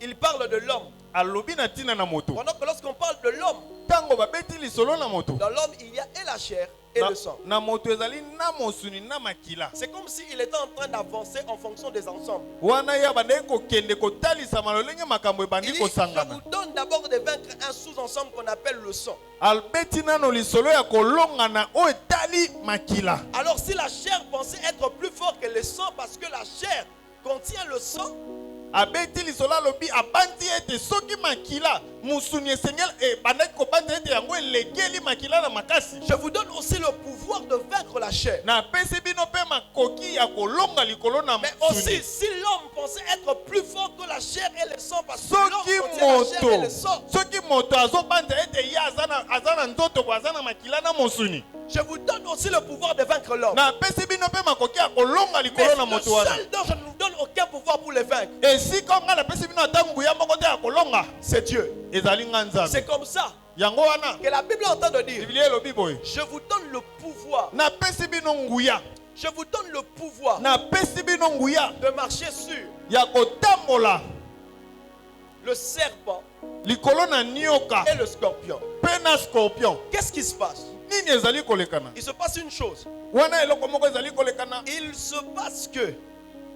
il parle de l'homme. alobi na tina na moto. Pendant que lorsqu'on parle de l'homme, Tango babeti lisolo na moto. dans l'homme il y a et la chair et le sang. Na moto ezali na mosuni na makila. C'est comme s'il était en train d'avancer en fonction des ensembles. Wana ya bandeki kokende kotalisa malolenge makambo Il ebandi dit, je kosangana. vous donne d'abord de vaincre un sous-ensemble qu'on appelle le sang. Albeti nano lisolo ya kolongana o etali makila. Alors si la chair pensait être plus fort que le sang parce que la chair contient le sang, Abeti lisolo alobi abandi ete soki makila musuni esengel bandeki kobanda ete yango elegeli makila na makasi. je vous donne aussi le pouvoir de vaincre la chair. Na pesi bino pe makoki ya kolonga likolo na Mais aussi, musuni. si l'homme pensait être plus fort que la chair et le sang, parce que l'homme Soki contient la chair et le moto sang, soki moto azobanda ete ye azana nzoto ko azana makila na musuni. je vous donne aussi le pouvoir de vaincre l'homme. Na pesi bino pe makoki ya kolonga Mais likolo na le moto wana. seul dont je ne vous donne aucun pouvoir pour les vaincre, Et si comme nga na pesi bino atangu ya moko te ya kolonga c'est Dieu. ezali nga nzambe. C'est comme ça Yango wana que la Bible entend de dire, Biblia elobi boye. je vous donne le pouvoir, Na pesi bino nguya. je vous donne le pouvoir Na pesi bino nguya de marcher sur ya kotambola le serpent likolo na nioka et le scorpion. pe na scorpion. Qu'est-ce qui se passe? Nini ezali kolekana? Il se passe une chose. Wana eloko moko ezali kolekana. Il se passe que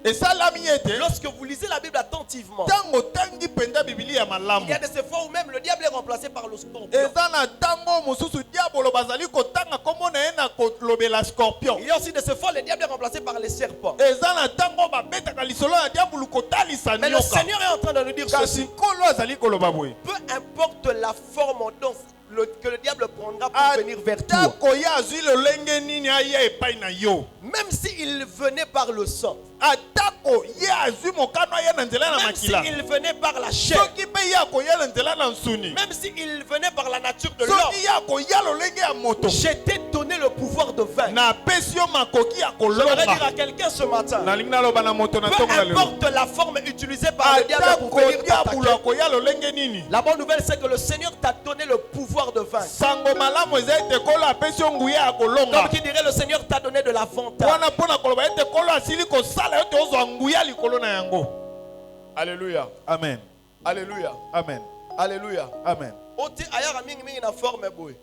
Esalami ete lorsque vous lisez la Bible attentivement, tango tangi penda Biblia ya il malamu. y a de ces fois où même le diable est remplacé par le scorpion. Eza na tango mosusu diabolo bazali kotanga kombo na ye na kolobela scorpion. Il y a aussi de ces fois le diable est remplacé par les serpents. Eza na tango babetaka lisolo ya diabolo kotalisa Mais le nioka. Seigneur est en train de nous dire Kasi ceci. nkolo azali koloba boye. Peu importe la forme dont que le diable prendra pour venir vers toi, Atako ya azwi lolenge nini aya epai na yo. même s'il venait par le sang, Atako ya azwi mokano aya na nzela na même makila. s'il venait par la chair, Soki pe ya koya na nzela na nsuni. même s'il venait par la nature de l'homme, Soki ya koya lolenge ya moto. je t'ai donné le pouvoir de vaincre. Na pesi yo makoki ya J'aimerais dire kolonga. à quelqu'un ce matin, Nalingi naloba na moto na peu tongo na lelo. importe la forme utilisée par le diable pour Atako venir diabolo t'attaquer, akoya lolenge nini. la bonne nouvelle c'est que le Seigneur t'a donné le pouvoir de vaincre. Sango malamu eza ete kolo apesi yo nguya ya Comme kolonga. qui dirait, le Seigneur t'a donné de l'avantage. Wana mpona koloba ete kolo asili kosala yo te ozwa nguya likolo na yango. Alléluia. Amen. Alléluia. Amen. Alléluia. Amen. Oti ayara mingi mingi na forme boy.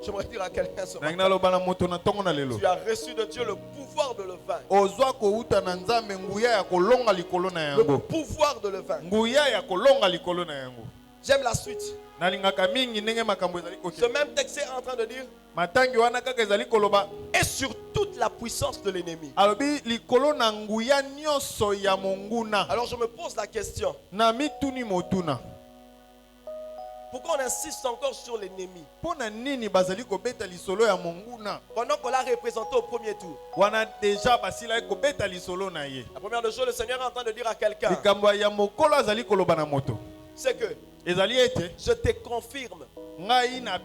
J'aimerais dire à quelqu'un ce Nalingi matin, naloba na moto na tongo na lelo. tu as reçu de Dieu le pouvoir de le vaincre. Ozwa kouta na nzambe nguya ya kolonga likolo na Le yango. pouvoir de le vaincre. Nguya ya kolonga likolo na yango. J'aime la suite. Nalingaka mingi ndenge makambo ezali Ce kokende. même texte est en train de dire, Matangi wana kaka ezali koloba. et sur toute la puissance de l'ennemi. Alobi likolo na nguya nyonso ya monguna. Alors je me pose la question, Na mituni motuna. pourquoi on insiste encore sur l'ennemi Pona nini bazali kobeta lisolo ya monguna? pendant qu'on l'a représenté au premier tour? Wana deja basila kobeta lisolo na ye. La première des choses, le Seigneur est en train de dire à quelqu'un, Likambo ya mokolo azali koloba na moto. c'est que Ezali ete je te confirme, ngai na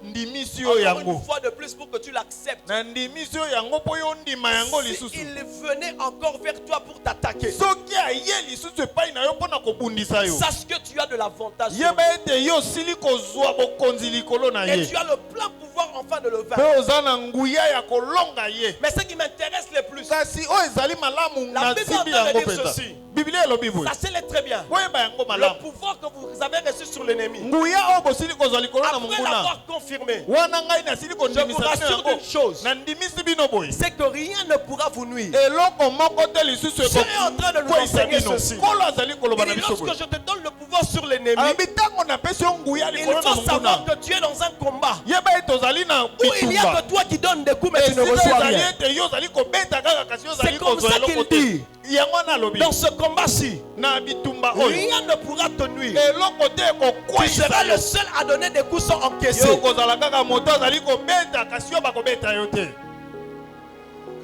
ndimisi yo encore une yango. fois de plus pour que tu l'acceptes. Na ndimisi yo yango po yo ndima yango Si lisusu. il venait encore vers toi pour t'attaquer, Soki aye lisusu epai na yo mpona kobundisa yo. sache que tu as de l'avantage sur Yeba ete yo sili kozwa bokonzi likolo na lui. Et ye. tu as le plein pouvoir enfin de le Pe vaincre. oza na nguya ya kolonga ye. Mais ce qui m'intéresse le plus, Kasi oyo ezali malamu La na Bible simbi entend yango dire mpenza. ceci. Biblia elobi boye. sachez-le très bien, Boyeba yango le malamu. pouvoir que vous avez reçu sur l'ennemi, Nguya oyo bosili kozwa likolo na après monguna. l'avoir confirmé, Wana ngai nasili je vous kondimisa bino rassure yango. d'une chose, Na ndimisi bino boye. c'est que rien ne pourra vous nuire. Eloko moko te lisusu Dieu est en train de nous enseigner bino. ceci. Kolo azali koloba na Il dit, biso boye. lorsque je te donne le pouvoir sur l'ennemi, Alobi ntango napesi yo nguya il likolo na faut savoir monguna. que tu es dans un combat Yeba ete ozali na où il n'y a bitumba. que toi qui donnes des coups mais tu ne Esika reçois ezali rien. ete yo ozali kobeta kaka kasi yo C'est ozali comme kozwa ça eloko qu'il te. dit. yango wana lobi Dans ce combat-ci, na bitumba oyo rien ne pourra te nuire. eloko te Tu seras le ekokwisa seul à donner des coups sans encaisser. yo kozala kaka moto azali kobeta kasi yo bakobeta yo te.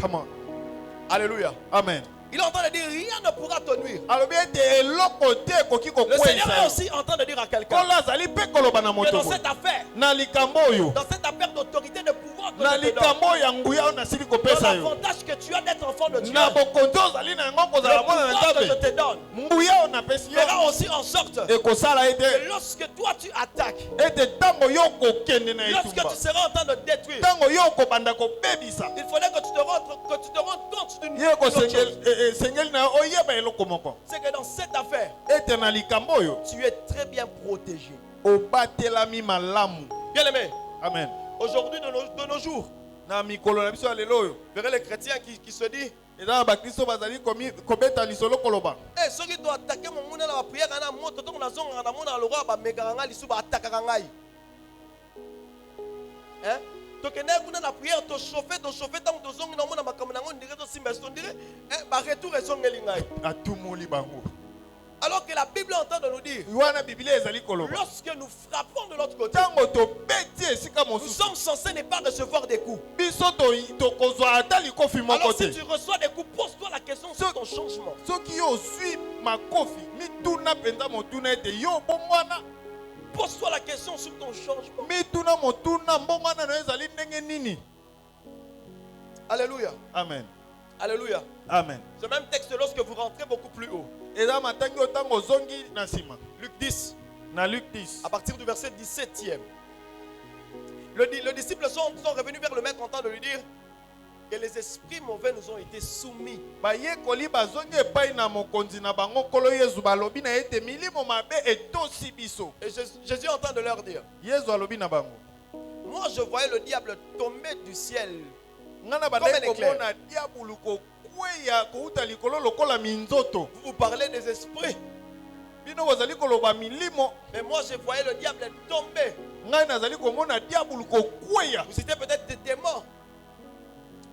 Come on. Alléluia. Amen. Il est en train de dire rien ne pourra te nuire. alobi ete eloko te ekoki Le Seigneur est kokwisa aussi en train de dire à quelqu'un kolo azali mpe koloba na que moto dans boye. cette affaire, na likambo oyo dans cette affaire d'autorité de pouvoir que na je te donne, likambo oyo ya nguya oyo nasili dans kopesa yo l'avantage que tu as d'être enfant de Dieu, na le bokonzi ozali na yango kozala mwana na pouvoir que je nzambe te donne nguya oyo napesi yo fera aussi en sorte ekosala ete que lorsque toi tu attaques, ete ntango yo kokende na lorsque etumba tu seras en train de détruire, ntango yo kobanda kobebisa il faudrait que tu te rendes compte d'une ye autre chose. esengeli na yo oyeba eloko moko C'est que dans cette affaire, ete na likambo oyo tu es très bien protégé. obatelami malamu. Bien aimé, Amen. aujourd'hui de nos jours, Na mikolo na biso ya lelo oyo vous verrez les chrétiens qui se disent eza na bakristo bazali kobeta lisolo koloba eh, ceux qui doivent attaquer mon monde dans la prière, dans la moto, dans la zone, dans la loi, bah, mais quand on a attaquer hein? Donc, on a la prière, tu chauffer, tant que tu zone, on a ma caméra, on dirait aussi, mais on dirait, bah, retour et zone, atumoli bango. alors que la Bible est en train de nous dire, wana biblia ezali koloba lorsque nous frappons de l'autre côté, ntango tobeti esika nous mosusu sommes censés ne pas recevoir des coups. biso tokozwa ata likofi moko Alors, si te tu reçois des coups, pose-toi la question sur ton changement. soki yo ozwi makofi mituna mpenza motuna ete yo mbongwana Pose-toi la question sur ton changement. mituna motuna mbongwana na yo ezali ndenge nini. Alléluia. Amen. Alléluia. Amen. Ce même texte, lorsque vous rentrez beaucoup plus haut, eza matangi oyo ntango ozongi na nsima Luc 10, na Luc 10 à partir du verset 17e, les disciples sont revenus vers le maître en train de lui dire que les esprits mauvais nous ont été soumis. bayekoli bazongi epai na mokonzi na bango nkolo yesu balobi na ete milimo mabe etosi biso. Et Jésus est en train de leur dire, yesu alobi na bango moi je voyais le diable tomber du ciel. nga na Comme bandai un éclair. komona diabulu kokweya kouta likolo lokola minzoto. Vous parlez des esprits, bino bozali koloba milimo mais moi je voyais le diable tomber. ngai nazali komona diabulu kokweya. Vous citez peut-être des démons.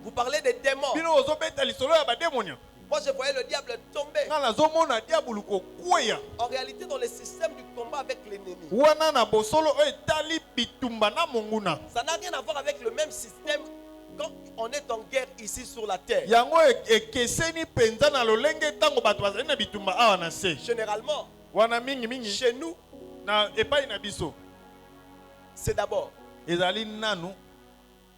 Vous parlez des démons. bino ozobeta lisolo ya bademonia. Moi je voyais le diable tomber. nga nazomona diabulu kokweya. En réalité, dans le système du combat avec l'ennemi, wana na bosolo oyo etali bitumba na monguna. ça n'a rien à voir avec le même système quand on est en guerre ici sur la terre. yango ekeseni penza na lolenge ntango bato bazali na bitumba awa na se. Généralement, wana mingi chez nous, na epai na biso c'est d'abord ezali nanu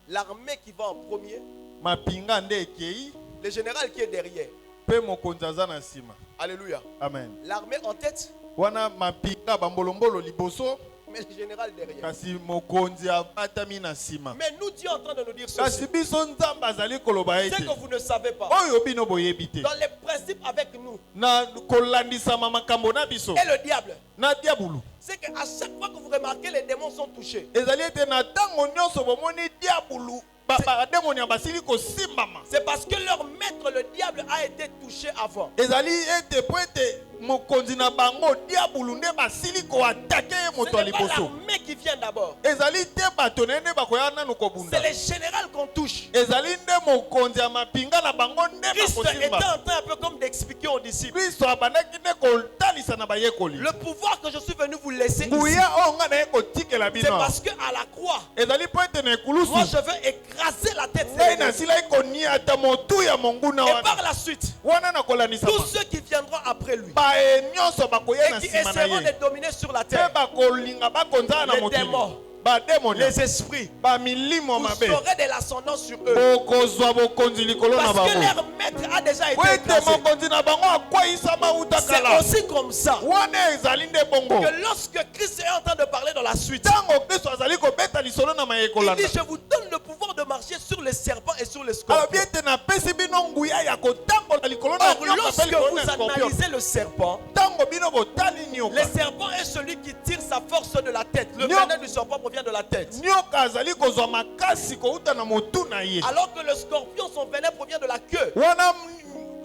l'armée qui va en premier, mapinga nde ekei le général qui est derrière. mpe mokonzi aza na nsima. Alléluia. Amen. L'armée en tête, wana mapinga bambolombolo liboso mais le général derrière. kasi mokonzi abatami na nsima. Mais nous, Dieu est en train de nous dire kasi ceci. biso nzambe azali koloba C'est ete que vous ne savez pas. oyo bino boyebi te Dans les principes avec nous na kolandisama makambo na biso et le diable, na diabulu c'est qu'à chaque fois que vous remarquez les démons sont touchés, ezali ete na ntango nyonso bomoni diabulu bademonia basili kosimbama c'est parce que leur maître, le diable, a été touché avant. ezali ete po ete mokonzi na bango diabulu nde basili koatake ye Ce moto ya n'est pas liboso. l'armée qui vient d'abord. ezali te bato na ye nde bakoya nanu kobunda. C'est les généraux qu'on touche. ezali nde mokonzi ya mapinga na bango nde Christ était bakosimba. en train un peu comme d'expliquer aux disciples. kristo abandaki nde kotalisa na bayekoli Le pouvoir que je suis venu vous laisser ici, nguya oyo nga na ye kotikela c'est bino parce qu'à la croix, ezali po ete na ekulusu moi je veux écraser la tête de ngai l'ennemi. nasilai koniata motu ya monguna Et wana par la suite, wana na kolandisama tous ceux qui viendront après lui baye nyonso bakoya na et qui nsima na essaieront ye de dominer sur la mpe terre, bakolinga bakonzala na les mokili démons, bademonia les esprits, bamilimo vous mabe aurez de l'ascendance sur eux. bokozwa bokonzi likolo na Parce que bango leur maître a déjà été po ete écrasé. mokonzi na bango akweyisama uta C'est kala aussi comme ça wana ezali nde bongo que lorsque Christ est en train de parler dans la suite, ntango kristo azali kobeta lisolo na il mayekolanda dit, je vous donne le pouvoir de marcher sur les serpents et sur les alobi scorpions. ete napesi bino nguya ya kotambola likolo na Or, nyoka mpe lorsque likolo vous na scorpion analysez le serpent, ntango bino botali le nyoka serpent est celui qui tire sa force de la tête. Le Nyoka. venin du serpent provient de la tête. nyoka azali kozwa makasi kouta na motu na ye Alors que le scorpion, son venin provient de la queue. wana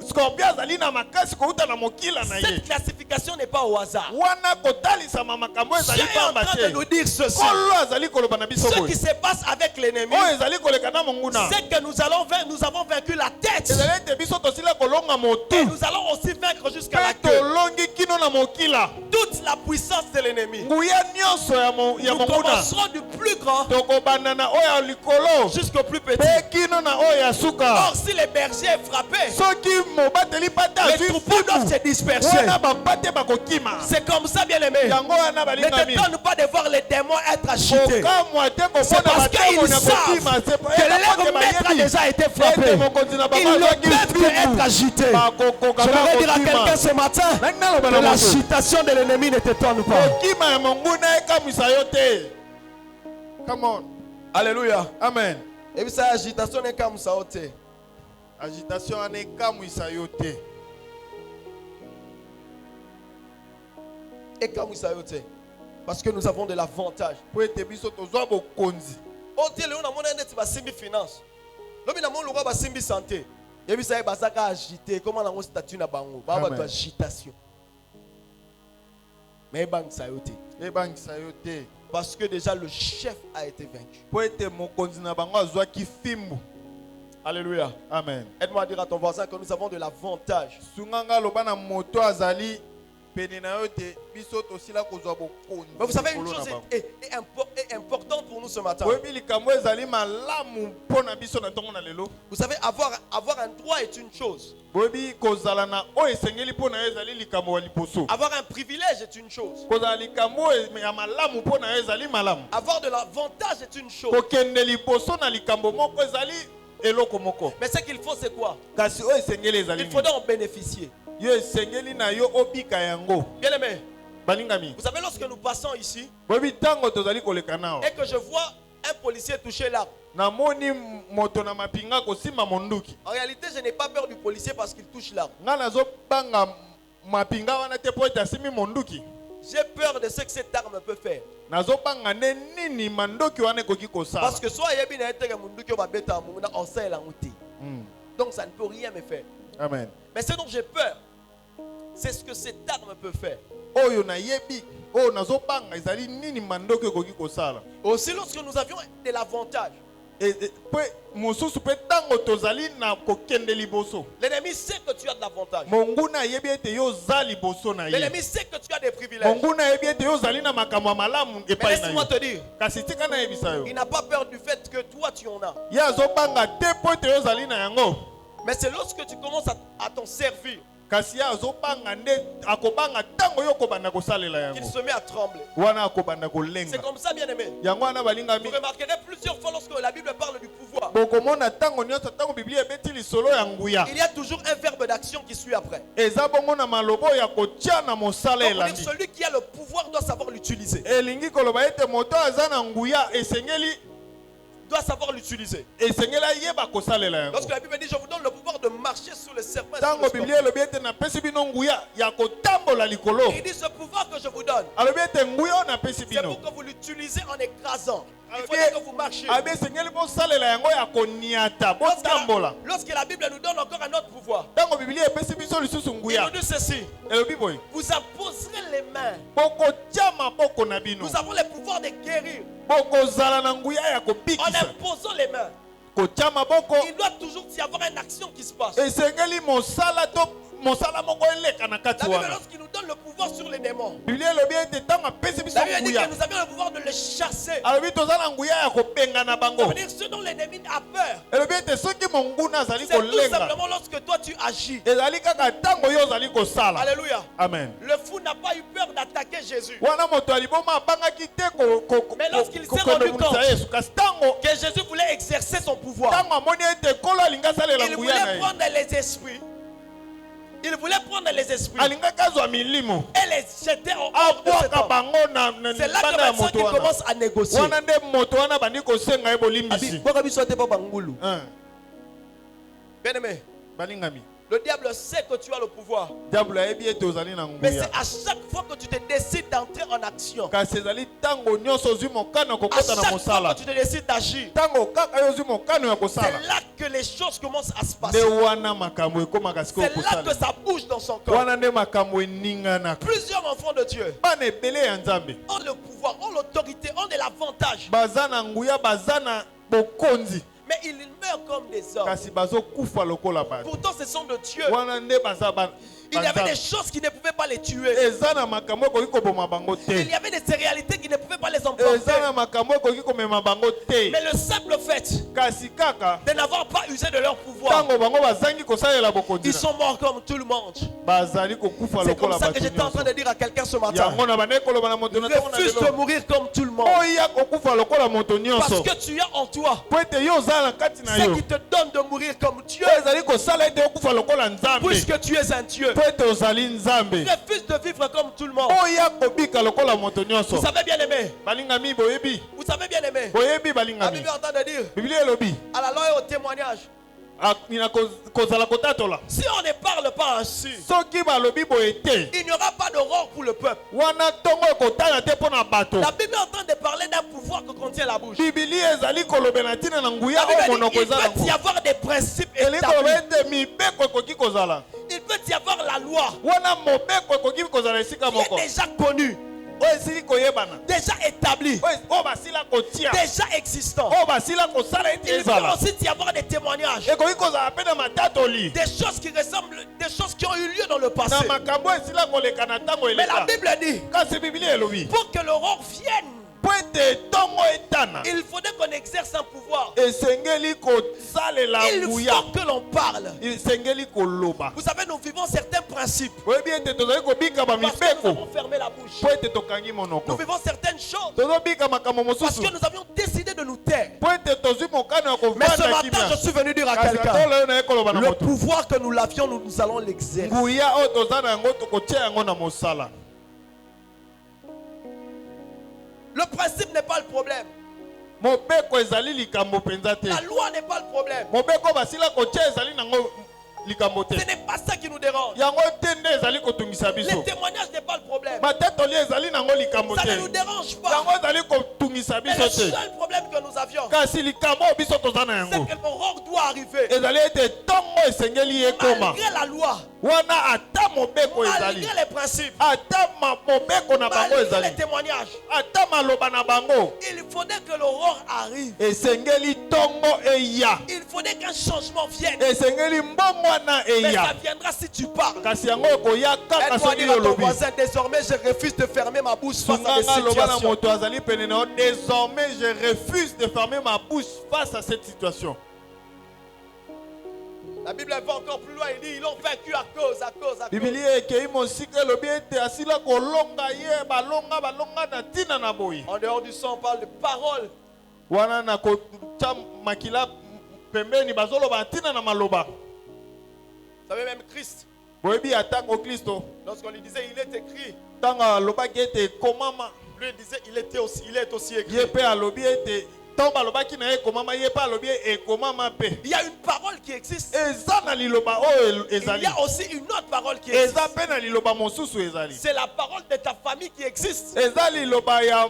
scorpion azali na makasi kouta na mokila na ye Cette classification n'est pas au hasard. wana kotalisama makambo Dieu ezali est en pamba train te de nous dire ceci. kolo azali koloba na biso Ce qui boye se passe avec l'ennemi, oyo ezali koleka na monguna c'est que nous avons vaincu la tête. ezali ete biso tosila kolonga motu. Et nous allons aussi vaincre jusqu'à la Pe queue tolongi kino na mokila. toute la puissance de l'ennemi. Nguya nyonso ya Nous monguna. commencerons du plus grand Tokobanda na oyo ya likolo. jusqu'au plus petit. Pe kino na oyo ya suka. Or, si le berger est frappé, Soki mobateli pata les azwi troupeaux doivent se fibu. disperser. Wana bapate bakokima. C'est comme ça, bien aimé. Yango wana Ne balingami. t'étonne pas de voir les démons être agités. Kokamwa te C'est komona parce batango qu'ils na savent kokima. C'est pas que leur maître a déjà été frappé. Ete mokonzi na Ils bango ne azwaki peuvent que être fibu. agités. Bakokoka J'aimerais dire à bakokima. quelqu'un ce matin Nani naloba que na moto? l'agitation de l'ennemi ne t'étonne pas. Kokima ya monguna ekamwisa yo te. Come on. Alléluia. Amen. Et puis ça, agitation n'est comme ça. Agitation wana ekamwisa yo te. Et comme ça, parce que nous avons de l'avantage. Po ete biso tozwa bokonzi. Oh Dieu, on a mon indette va simbi finance. L'homme n'a mon loi va simbi santé. Et puis ça est basaka agité. Comment on a un statut na bango? Bah Amen. va agitation. Mais bang ça yote. Ebangisa yo te. Parce que déjà le chef a été vaincu. Po ete mokonzi na bango azwaki fimbu. Alléluia. Amen. Aide-moi à dire à ton voisin que nous avons de l'avantage. Sunganga loba na moto azali pene na yo te biso tosila kozwa bokonzi. Mais vous savez, une likolo chose na bango. est importante pour nous ce matin. Oyebi likambo ezali malamu mpona biso na ntongo na lelo. Vous savez, avoir un droit est une chose. Boyebi kozala na oyo esengeli mpona yo ezali likambo ya liboso. Avoir un privilège est une chose. Kozala likambo ya malamu mpona yo ezali malamu. Avoir de l'avantage est une chose. Kokende liboso na likambo moko ezali eloko moko. Mais ce qu'il faut, c'est quoi? Kasi oyo esengeli ezali Il faudra en bénéficier. yo esengeli na yo obika yango. Bien aimé, Balingami. vous savez, lorsque nous passons ici Boyebi ntango tozali koleka nao. et que je vois un policier toucher l'arme, Namoni moto na mapinga kosimba monduki. en réalité, je n'ai pas peur du policier parce qu'il touche l'arme. Nga nazobanga mapinga wana te po ete asimbi monduki. J'ai peur de ce que cette arme peut faire. Nazobanga ne nini mandoki wana ekoki kosala. Parce que soit yebi na eteke munduki obabeta munguna osela nguti. Donc ça ne peut rien me faire. Amen. Mais ce dont j'ai peur, c'est ce que cette arme peut faire. Oyo na yebi, oyo nazobanga ezali nini mandoki ekoki kosala. Aussi, lorsque nous avions de l'avantage, Mosusu pe tango tozali na kokende liboso. l'ennemi sait que tu as de l'avantage. Monguna yebi ete yo za liboso na ye. L'ennemi sait que tu as des privilèges. Monguna yebi ete yo zali na makambo ya malamu Mais epai na laisse-moi yo. te dire, Kasi tika na yebisa yo. il n'a pas peur du fait que toi tu en as. Ye azobanga te po ete yo zali na yango. Mais c'est lorsque tu commences à t'en servir Kasi ye azobanga nde akobanga tango yo kobanda kosalela qu'il yango. se met à trembler. Wana akobanda C'est kolenga. comme ça, bien aimé. Yango wana balingami. Vous remarquerez plusieurs fois lorsque la Bible parle du pouvoir, Bokomona tango nyonso tango Biblia ebeti lisolo ya nguya. il y a toujours un verbe d'action qui suit après. Eza bongo na malobo ya kotia na mosala Donc, pour dire, elandi. celui qui a le pouvoir doit savoir l'utiliser. Elingi koloba ete moto aza na nguya esengeli Doit savoir l'utiliser. esengeli ayeba kosalela yango. Lorsque la Bible dit, je vous donne le pouvoir de marcher sur les serpents et sur Tango les Biblia scorpions. elobi ete napesi bino nguya ya kotambola likolo. Il dit, ce pouvoir que je vous donne, Alobi ete nguya oyo napesi c'est bino. pour que vous l'utilisez en écrasant. Il Abi- faudrait que vous marchiez. Abi esengeli bosalela yango ya koniata botambola. Lorsque la Bible nous donne encore un autre pouvoir, Tango Biblia epesi biso lisusu il nous nguya. dit ceci, Elobi boye. vous apposerez les mains. Bokotia maboko na bino. Nous avons le pouvoir de guérir Bokozala na nguya ya en kobikisa. imposant les mains. Kotia maboko. Il doit toujours y avoir une action qui se passe. Esengeli mosala to mosala moko eleka na La kati Bible, wana. lorsqu'il nous donne le pouvoir sur les démons, Biblia elobi ete tango apesi biso la Bible dit nguya. que nous avions le pouvoir de les chasser. Alobi tozala nguya ya kobenga na Ça bango. veut dire ce dont l'ennemi a peur. Elobi ete soki monguna azali C'est tout kolenga. simplement lorsque toi tu agis. Ezali kaka tango yo ozali kosala. Alléluia. Amen. Le fou n'a pas eu peur d'attaquer Jésus. Wana moto aliboma abangaki te Mais lorsqu'il s'est rendu compte Yesu. Kasi tango que Jésus voulait exercer son pouvoir, tango amoni ete kolo alingi asalela il nguya na voulait ye. prendre les esprits. Il voulait prendre les esprits Alingaki azwa milimo. et les jeter en hors de cet Abwaka homme. bango na C'est là que libanda ya maintenant moto qu'il wana. commence à négocier. Wana nde moto wana bandi kosenga ye bolimbisi. Bien aimé, Balingami. le diable sait que tu as le pouvoir. Diable ayebi ete ozali na Mais nguya. c'est à chaque fois que tu te décides d'entrer en action, Kasi ezali tango nyonso ozwi mokano à kokota na chaque mosala. fois que tu te décides d'agir, Tango kaka yo ozwi mokano ya c'est kosala. là que les choses commencent à se Nde passer. wana makambo ekomaka sikoyo C'est là que kosala. ça bouge dans son corps. Wana nde makambo eninganaka. Plusieurs enfants de Dieu Bana ebele ya Nzambe ont le pouvoir, ont l'autorité, ont de l'avantage. baza na nguya baza na bokonzi. Mais ils meurent meurent comme des hommes. kasi bazokufa lokola bato. Pourtant, ce sont de Dieu. Wana nde baza Il y avait des choses qui ne pouvaient pas les tuer. eza na makambo ekoki koboma bango te. Il y avait des réalités qui ne pouvaient pas les eza emporter. na makambo ekoki komema bango te. Mais le simple fait kasi kaka de n'avoir pas usé de leur pouvoir, ntango bango bazangi kosalela bokonzi ils sont morts comme tout le monde. bazali kokufa C'est comme lokola ça bato que j'étais en train de dire à quelqu'un ce matin. yango na bandeki koloba na moto na ntango na Refuse de lelo mourir comme tout le monde. oya kokufa lokola moto Parce nyonso que tu as en toi po ete yo ozala na kati na ce yo qui te donne de mourir comme Dieu, oyo ezali kosala ete okufa lokola nzambe puisque tu es un Dieu. po ete ozali nzambe Refuse de vivre comme tout le monde. oya kobika lokola moto nyonso. Vous savez bien aimé. balingami boyebi Vous savez bien aimé. boyebi La balingami Bible est en train de dire biblia elobi à la loi et au témoignage. nina kozala kotatola Si on ne parle pas ainsi, soki balobi boye te il n'y aura pas d'aurore pour le peuple. wana ntongo ekotana te mpo na bato. La Bible est en train de parler d'un pouvoir que contient la bouche. bibilia ezali kolobela ntina na nguya La Bible oyo dit monoko qu'il eza peut y nango avoir des principes eli koloba établis. ete mibeko ekoki kozala Il peut y avoir la loi wana mobeko ekoki kozala esika qui est moko déjà connue, oyo esili koyebana déjà établie, oyo basila kotia déjà existant. oyo basila kosala ete Il peut ezala aussi y avoir des témoignages, ekoki kozala mpe na matatoli des choses qui ressemblent, des choses qui ont eu lieu dans le passé. na makambo esila koleka na ntango Mais la eleka Bible dit, kasi bibilia elobi pour que l'aurore vienne, po ete ntongo etana il faudrait qu'on exerce un pouvoir. esengeli kosalela Il nguya faut que l'on parle. esengeli koloba Vous savez, nous vivons certains principes oyebi ete tozali kobika parce que nous bamibeko avons fermé la bouche. po ete tokangi Nous monoko vivons certaines choses tozobika makambo parce mosusu que nous avions décidé de nous taire. po ete tozwi mokano ya Mais ce kovanda matin, kimia je suis venu dire à kasi quelqu'un, atolo oyo naye koloba na le moto pouvoir que nous l'avions, nous allons l'exercer. nguya oyo toza na yango tokotia yango na mosala. Le principe n'est pas le problème. mobeko ezali likambo mpenza te La loi n'est pas le problème. mobeko basila kotia ezali nango likambo te Ce n'est pas ça qui nous dérange. yango te nde ezali kotungisa Le biso témoignage n'est pas le problème. matatoli ezali nango likambo Ça te ne nous dérange pas. yango ezali kotungisa Mais biso le te seul problème que nous avions, kasi likambo oyo biso toza na c'est yango que l'aurore doit arriver. ezali ete ntongo esengeli ekoma Malgré la loi, wana ata mobeko ezali malgré les principes, ata mobeko na bango malgré ezali les témoignages, ata maloba na bango il faudrait que l'aurore arrive. esengeli ntongo eya Il faudrait qu'un changement vienne. esengeli mbongo wana Mais eya ça viendra si tu parles. kasi yango ekoya kaka Elle doit soki dire à ton olobi voisin, désormais je refuse de fermer ma bouche face à des sunganga loba na situations. moto azali pene na yo désormais je refuse de fermer ma bouche face à cette situation. La Bible va encore plus loin, il dit, ils l'ont vaincu à cause. bibilia ekei mosika elobi ete asila kolonga ye balonga na ntina na boye En dehors du sang, on parle de parole. wana na kotia makila pembeni bazoloba na ntina na maloba. Vous savez, même Christ, boyebi atako kristo lorsqu'on lui disait, il est écrit, ntango alobaki ete ekomama lui il disait, il est aussi écrit. ye mpe alobi ete ntango balobaki na ye ekomama ye mpe alobi ekomama mpe Il y a une parole qui existe. eza na liloba oyo Il ezali y a aussi une autre parole qui existe. eza mpe na liloba mosusu ezali C'est la parole de ta famille qui existe. eza liloba ya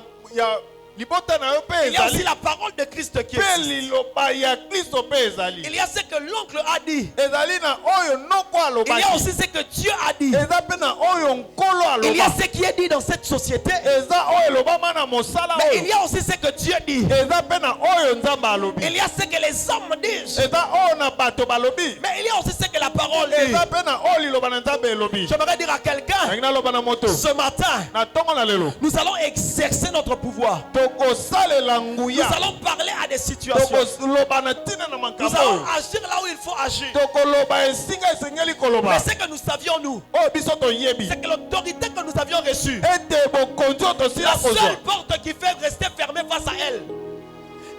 libota na yo mpe Il y a aussi ezali la parole de Christ qui mpe existe. liloba ya kristo mpe ezali Il y a ce que l'oncle a dit. ezali na oyo noko Il y a alobaki aussi ce que Dieu a dit. eza mpe na oyo nkolo Il y a aloba ce qui est dit dans cette société. eza oyo elobama na mosala Mais il oyo y a aussi ce que Dieu dit. eza mpe na oyo nzambe alobi Il y a ce que les hommes disent. eza oyo na bato balobi Mais il y a aussi ce que la parole dit. eza mpe na oyo liloba na nzambe elobi. J'aimerais dire à quelqu'un, yangi naloba na moto ce matin, na ntongo na lelo nous allons exercer notre pouvoir. tokosalela Nous nguya allons parler à des situations. tokoloba na ntina na Nous makambo allons oyo agir là où il faut agir. tokoloba esika esengeli koloba Mais ce que nous savions, nous, oyo biso toyebi c'est que l'autorité que nous avions reçue, ete bokonzi oyo tosila la kozwa seule porte qui fait rester fermée face à elle,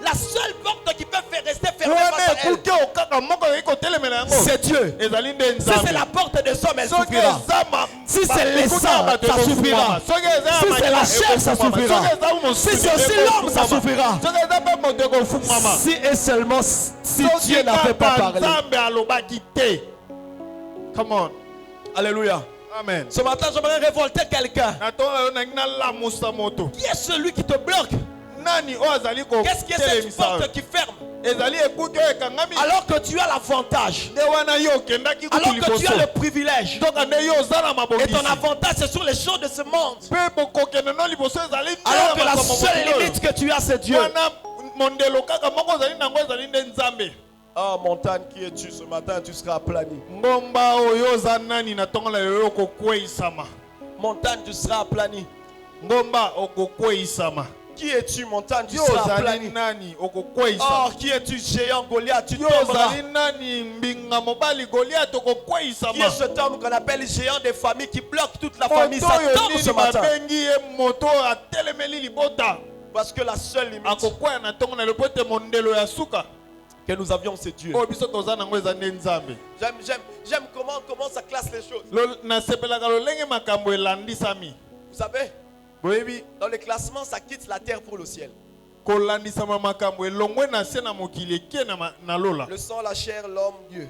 la seule porte qui peut faire rester fermée face wana à elle, ekuki oyo kaka moko ekoki kotelemela yango c'est Dieu. ezali nde Si c'est nzambe la porte des hommes, elle soki souffrira. eza Si c'est les sangs, ça souffrira. soki eza Si c'est la chair, ça souffrira. Si c'est aussi l'homme, ça souffrira. soki eza mpe moto ekofungwama Si et seulement si soki Dieu n'avait pas kaka parlé. nzambe alobaki te. Come on. Alléluia. Amen. Ce matin, j'aimerais révolter quelqu'un. natonga yo nangi nalamusa moto Qui est celui qui te bloque? nani oyo azali Qu'est-ce qui est cette kotelemisa porte oyo qui ferme? ezali ekuki oyo ekangami Alors que tu as l'avantage, nde wana yo okendaki kutu alors que tu liboso as le privilège, toka nde yo oza na et mabongisi ton avantage c'est sur les choses de ce monde. mpe bokokende no liboso ezali nde Alors que na la makambo seule mokili oyo. limite que tu as, c'est Dieu. wana mondelo kaka moko ozali nango ezali nde nzambe Oh montagne, qui es-tu ce matin? Tu seras aplani. ngomba oyo oza nani na ntongo na lelo okokweisama. Montagne, tu seras aplani. Ngomba okokweisama. Qui es-tu montagne? Tu Yo seras ozali aplani. nani Oh, okokweisama. qui es-tu géant Goliath? Tu Yo tomberas. ozali nani mbinga mobali Goliath Qui est okokweisama. cet homme qu'on appelle géant des familles qui bloque toute la famille? Moto Ça oyo tombe ce nini matin. babengi ye moto atelemeli libota. Parce que la seule limite Akokwea na ntongo na lelo ete mondelo ya suka. que nous avions, c'est Dieu. Oyo biso toza nango eza nde Nzambe. J'aime comment ça classe les choses. Nasepelaka lolenge makambo elandisami. Vous savez, Boyebi dans le classement, ça quitte la terre pour le ciel. kolandisama makambo elongwe na se na mokili ekie na lola. Le sang, la chair, l'homme, Dieu.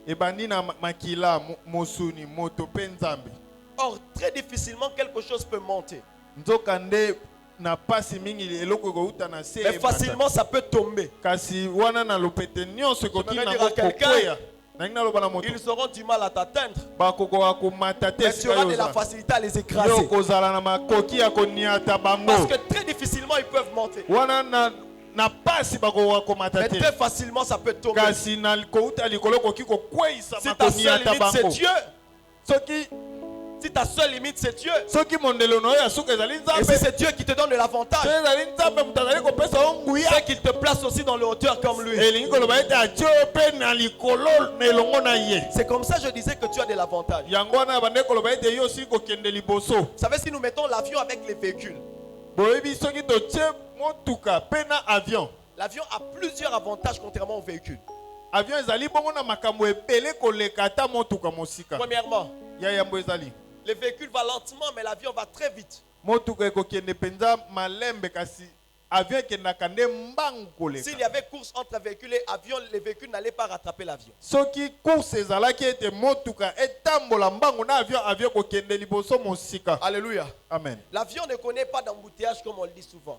Ebandi na makila mosuni moto pe Nzambe. Or, très difficilement, quelque chose peut monter. Nzoka nde na pasi mingi eloko ekouta na se. Mais facilement, ça peut tomber. Kasi wana na lopete nyonso ekoki Je na dire à quelqu'un, kokwea. Nangi naloba na moto. Ils auront du mal à t'atteindre. Bakokoka komata te Mais tu auras de la sika facilité à les yo écraser. kozala na makoki ya koniata bango. Parce que très difficilement, ils peuvent monter. Wana na pasi bakokoka komata Mais te. très facilement, ça peut tomber. Kasi na kouta likolo koki kokweisa Si ta seule makoniata limite, c'est bango. Dieu. Si ta seule limite, c'est Dieu. Soki mondelo no ya suka ezali Et Nzambe. si c'est Dieu qui te donne de l'avantage, ezali Nzambe mutu azali kopesa yo nguya. c'est qu'il te place aussi dans le hauteur comme lui. Elingi koloba ete atie yo mpe na likolo na elongo na ye. C'est comme ça que je disais que tu as de l'avantage. Yango wana bande koloba ete yo osili kokende liboso. Vous savez, si nous mettons l'avion avec les véhicules, Boyebi soki totie motuka mpe na avion. l'avion a plusieurs avantages contrairement au véhicule. Avion ezali bongo na makambo ebele koleka ata motuka mosika. Premièrement, Ya yambo ezali. le véhicule va lentement, mais l'avion va très vite. Motuka ekokende penza malembe kasi avion ekendaka nde mbangu koleka. S'il y avait course entre véhicule et avion, les véhicules n'allaient pas rattraper l'avion. Soki course ezalaki ete motuka etambola mbangu na avion ekokende liboso mosika. Alléluia. Amen. L'avion ne connaît pas d'embouteillage comme on le dit souvent.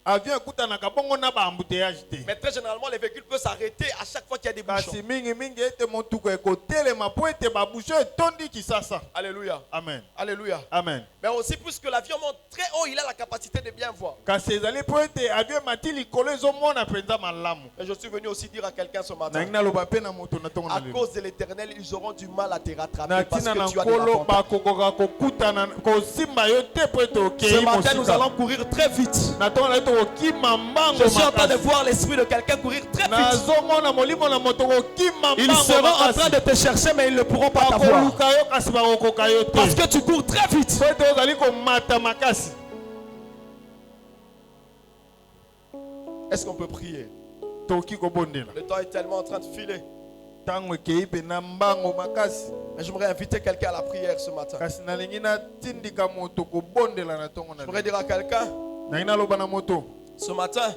Avion ekutanaka bongo na ba embouteillage te. Mais très généralement, les véhicules peuvent s'arrêter à chaque fois qu'il y a des bouchons. Kasi mingi ete motuka ekotelema po ete babouchon etondi kisasa. Alléluia. Amen. Alléluia. Amen. Mais aussi, puisque l'avion monte très haut, il a la capacité de bien voir. Kasi ezali po ete avion mati likolo ezomona penza malamu. Et je suis venu aussi dire à quelqu'un ce matin, Nangi naloba pe na moto na tongo na à lelo. cause de l'éternel, ils auront du mal à te rattraper Na parce tina na que tu as de nkolo l'avantage. bakokoka kokutana kosimba yo te po ete Ce okei matin, nous mosika. allons courir très vite. Na tongo na yo tokokima mbango Je suis en train de makasi. voir l'esprit de quelqu'un courir très vite. Nazomona molimo na moto kokima Ils mbango seront en train makasi. de te chercher, mais ils ne pourront pas t'avoir. Bakoluka yo kasi bakokoka yo te. Parce que tu cours très vite. Po ete ozali komata makasi. Est-ce qu'on peut prier? Toki kobondela. Le temps est tellement en train de filer. Tango ekei pe na mbango makasi. Mais j'aimerais inviter quelqu'un à la prière ce matin. Kasi nalingi natindika moto kobondela na tongo na J'aimerais lelo. dire à quelqu'un, Nangi naloba na moto. ce matin,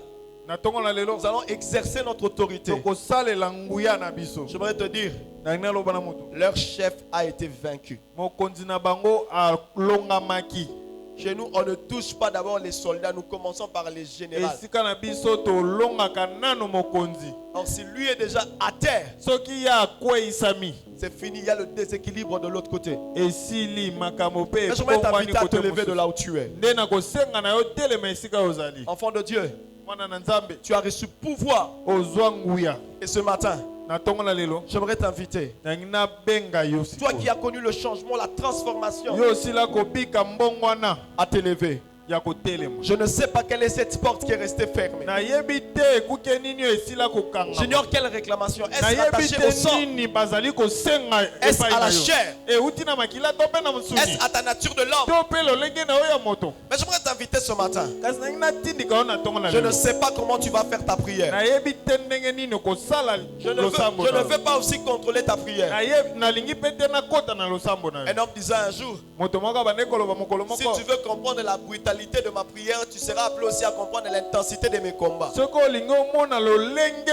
Na tongo na lelo. nous allons exercer notre autorité. Tokosalela nguya na biso. J'aimerais te dire, Nangi naloba na moto. leur chef a été vaincu. Mokonzi na bango alongamaki. Chez nous, on ne touche pas d'abord les soldats, nous commençons par les généraux. Esika na biso tolongaka nano mokonzi. Or, si lui est déjà à terre, Soki ya akweisami. c'est fini, il y a le déséquilibre de l'autre côté. Esili makambo pe Mais j'aimerais ekongwani t'inviter à te kote lever de mosusu. là où tu es. Nde na kosenga na yo telema esika ozali. Enfant de Dieu, Mwana na Nzambe tu as reçu pouvoir. ozwa nguya. Et ce matin, Na tongo na lelo. j'aimerais t'inviter. Nangi na benga yo Toi sikoyo. qui as connu le changement, la transformation, Yo osila kobika mbongwana à t'élever. ya kotelema. Je ne sais pas quelle est cette porte qui est restée fermée. Nayebi te ekuke nini yo esila kokanga. J'ignore quelle réclamation. Est-ce Nayebi attaché au te sang? nini bazali kosenga Est-ce epai à la na yo. chair? Euti na makila to pe na mosuni. Est-ce à ta nature de l'homme? To pe lolenge na yo ya moto. Mais j'aimerais t'inviter ce matin. Kasi nangi natindika yo na tongo na Je ne lelo. sais pas comment tu vas faire ta prière. Nayebi te ndenge nini okosala Je ne losambo veux na yo. pas aussi contrôler ta prière. Nalingi pe te nakota na losambo na Un yo. homme disait un jour, Moto moko abande koloba mokolo si moko. tu veux comprendre la brutalité de ma prière, tu seras appelé aussi à comprendre l'intensité de mes combats. Soki olingi omona lolenge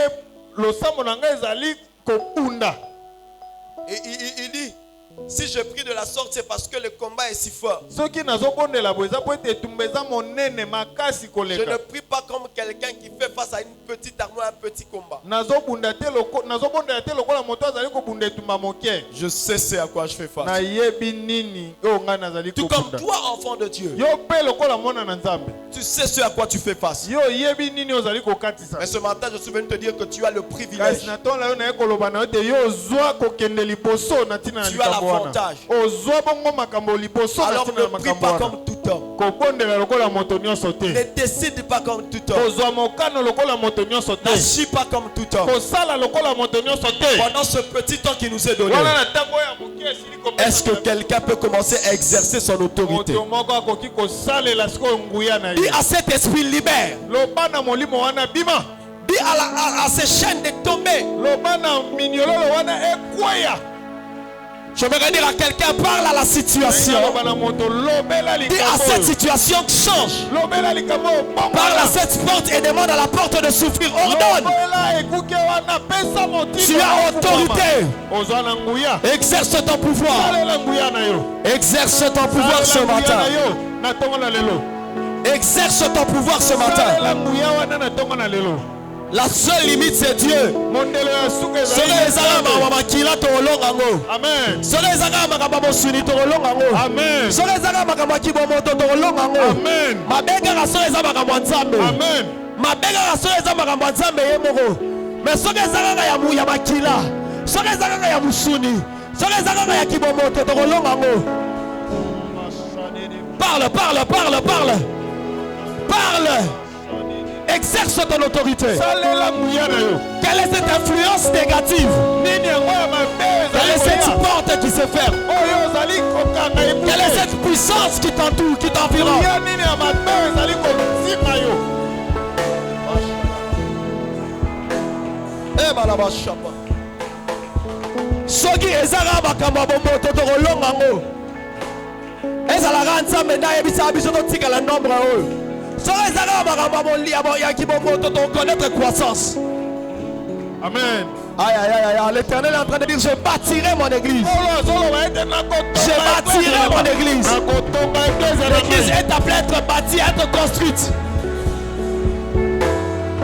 losambo na ngai ezali kobunda. Et il dit, Si je prie de la sorte, c'est parce que le combat est si fort. soki nazobondela boye eza po ete etumba eza monene makasi Je ne koleka prie pas comme quelqu'un qui fait face à une petite armoire, un petit combat. nazobondela te lokola moto azali kobunda etumba moke Je sais ce à quoi je fais face. nayebi nini oyo ngai nazali Tout comme kobunda toi, enfant de Dieu, yo mpe lokola mwana na nzambe tu sais ce à quoi tu fais face. yo oyebi nini ozali kokatisa Mais ce matin, je suis venu te dire que tu as le kasi privilège. na ntongo na yo naye koloba na yo te yo ozwa kokende liboso na ntina na Tu as likambo wana l'avantage. ozwa bongo makambo liboso na Alors ntina na ne prie makambo pas wana comme tout homme. kobondela lokola moto nyonso Ne te décide pas comme tout homme. kozwa mokano lokola moto nyonso te N'agis pas comme tout homme. kosala lokola moto nyonso te Pendant ce petit temps qui nous est donné, wana na ntango oyo ya moke esili kopesa est-ce que na quelqu'un peut commencer à exercer son autorité? moto moko akoki kosalela sikoyo nguya na Dis ye à cet esprit libère. loba na molimo wana bima Dis à ces chaînes de tomber. loba na minyololo wana ekweya Je vais dire à quelqu'un, parle à la situation. loba na moto lobela Dis à cette likambo situation, change. lobela likambo Parle à cette porte et demande à la porte de souffrir. Ordonne. lobela ekuke wana pesa motima Tu as autorité. ozwa na nguya Exerce ton pouvoir. salela nguya na yo Exerce ton pouvoir ce Salela nguya matin. na yo na ntongo na lelo Exerce ton pouvoir ce matin. salela nguya wana na ntongo na lelo La seule limite, c'est Dieu. mondelo ya suka Soki ezali ezaka makambo makila tolonga yango. amen Soki ezaka makambo mosuni tolonga yango. amen Soki ezaka makambo kibomoto tolonga yango. amen Mabengaka soki eza makambo ya Nzambe. amen Mabengaka soki eza makambo ya Nzambe ye moko. Mais soki ezaka ya makila, soki ezaka ya musuni, soki ezaka ya kibomoto tolonga yango. Parle, parle, parle, parle. Parle. Exerce ton autorité. salela nguya na yo Quelle est cette influence négative? nini yango ya mabe Quelle est ezali cette koya porte qui se ferme? oyo ozali kokanga Quelle est cette puissance qui t'entoure, qui t'environne? ya nini ya mabe ezali kotima yo Soki ezaka makambo ya bomoto tokolonga yango. Ezalaka Nzambe nde ayebisaka biso totikala nombre oyo. Soki ezaka makambo ya kibomoto tokonaître croissance. amen Aïe aïe aïe aïe, l'Éternel est en train de dire je bâtirai mon église. Je bâtirai mon église. L'église est appelée à être bâtie, à être construite.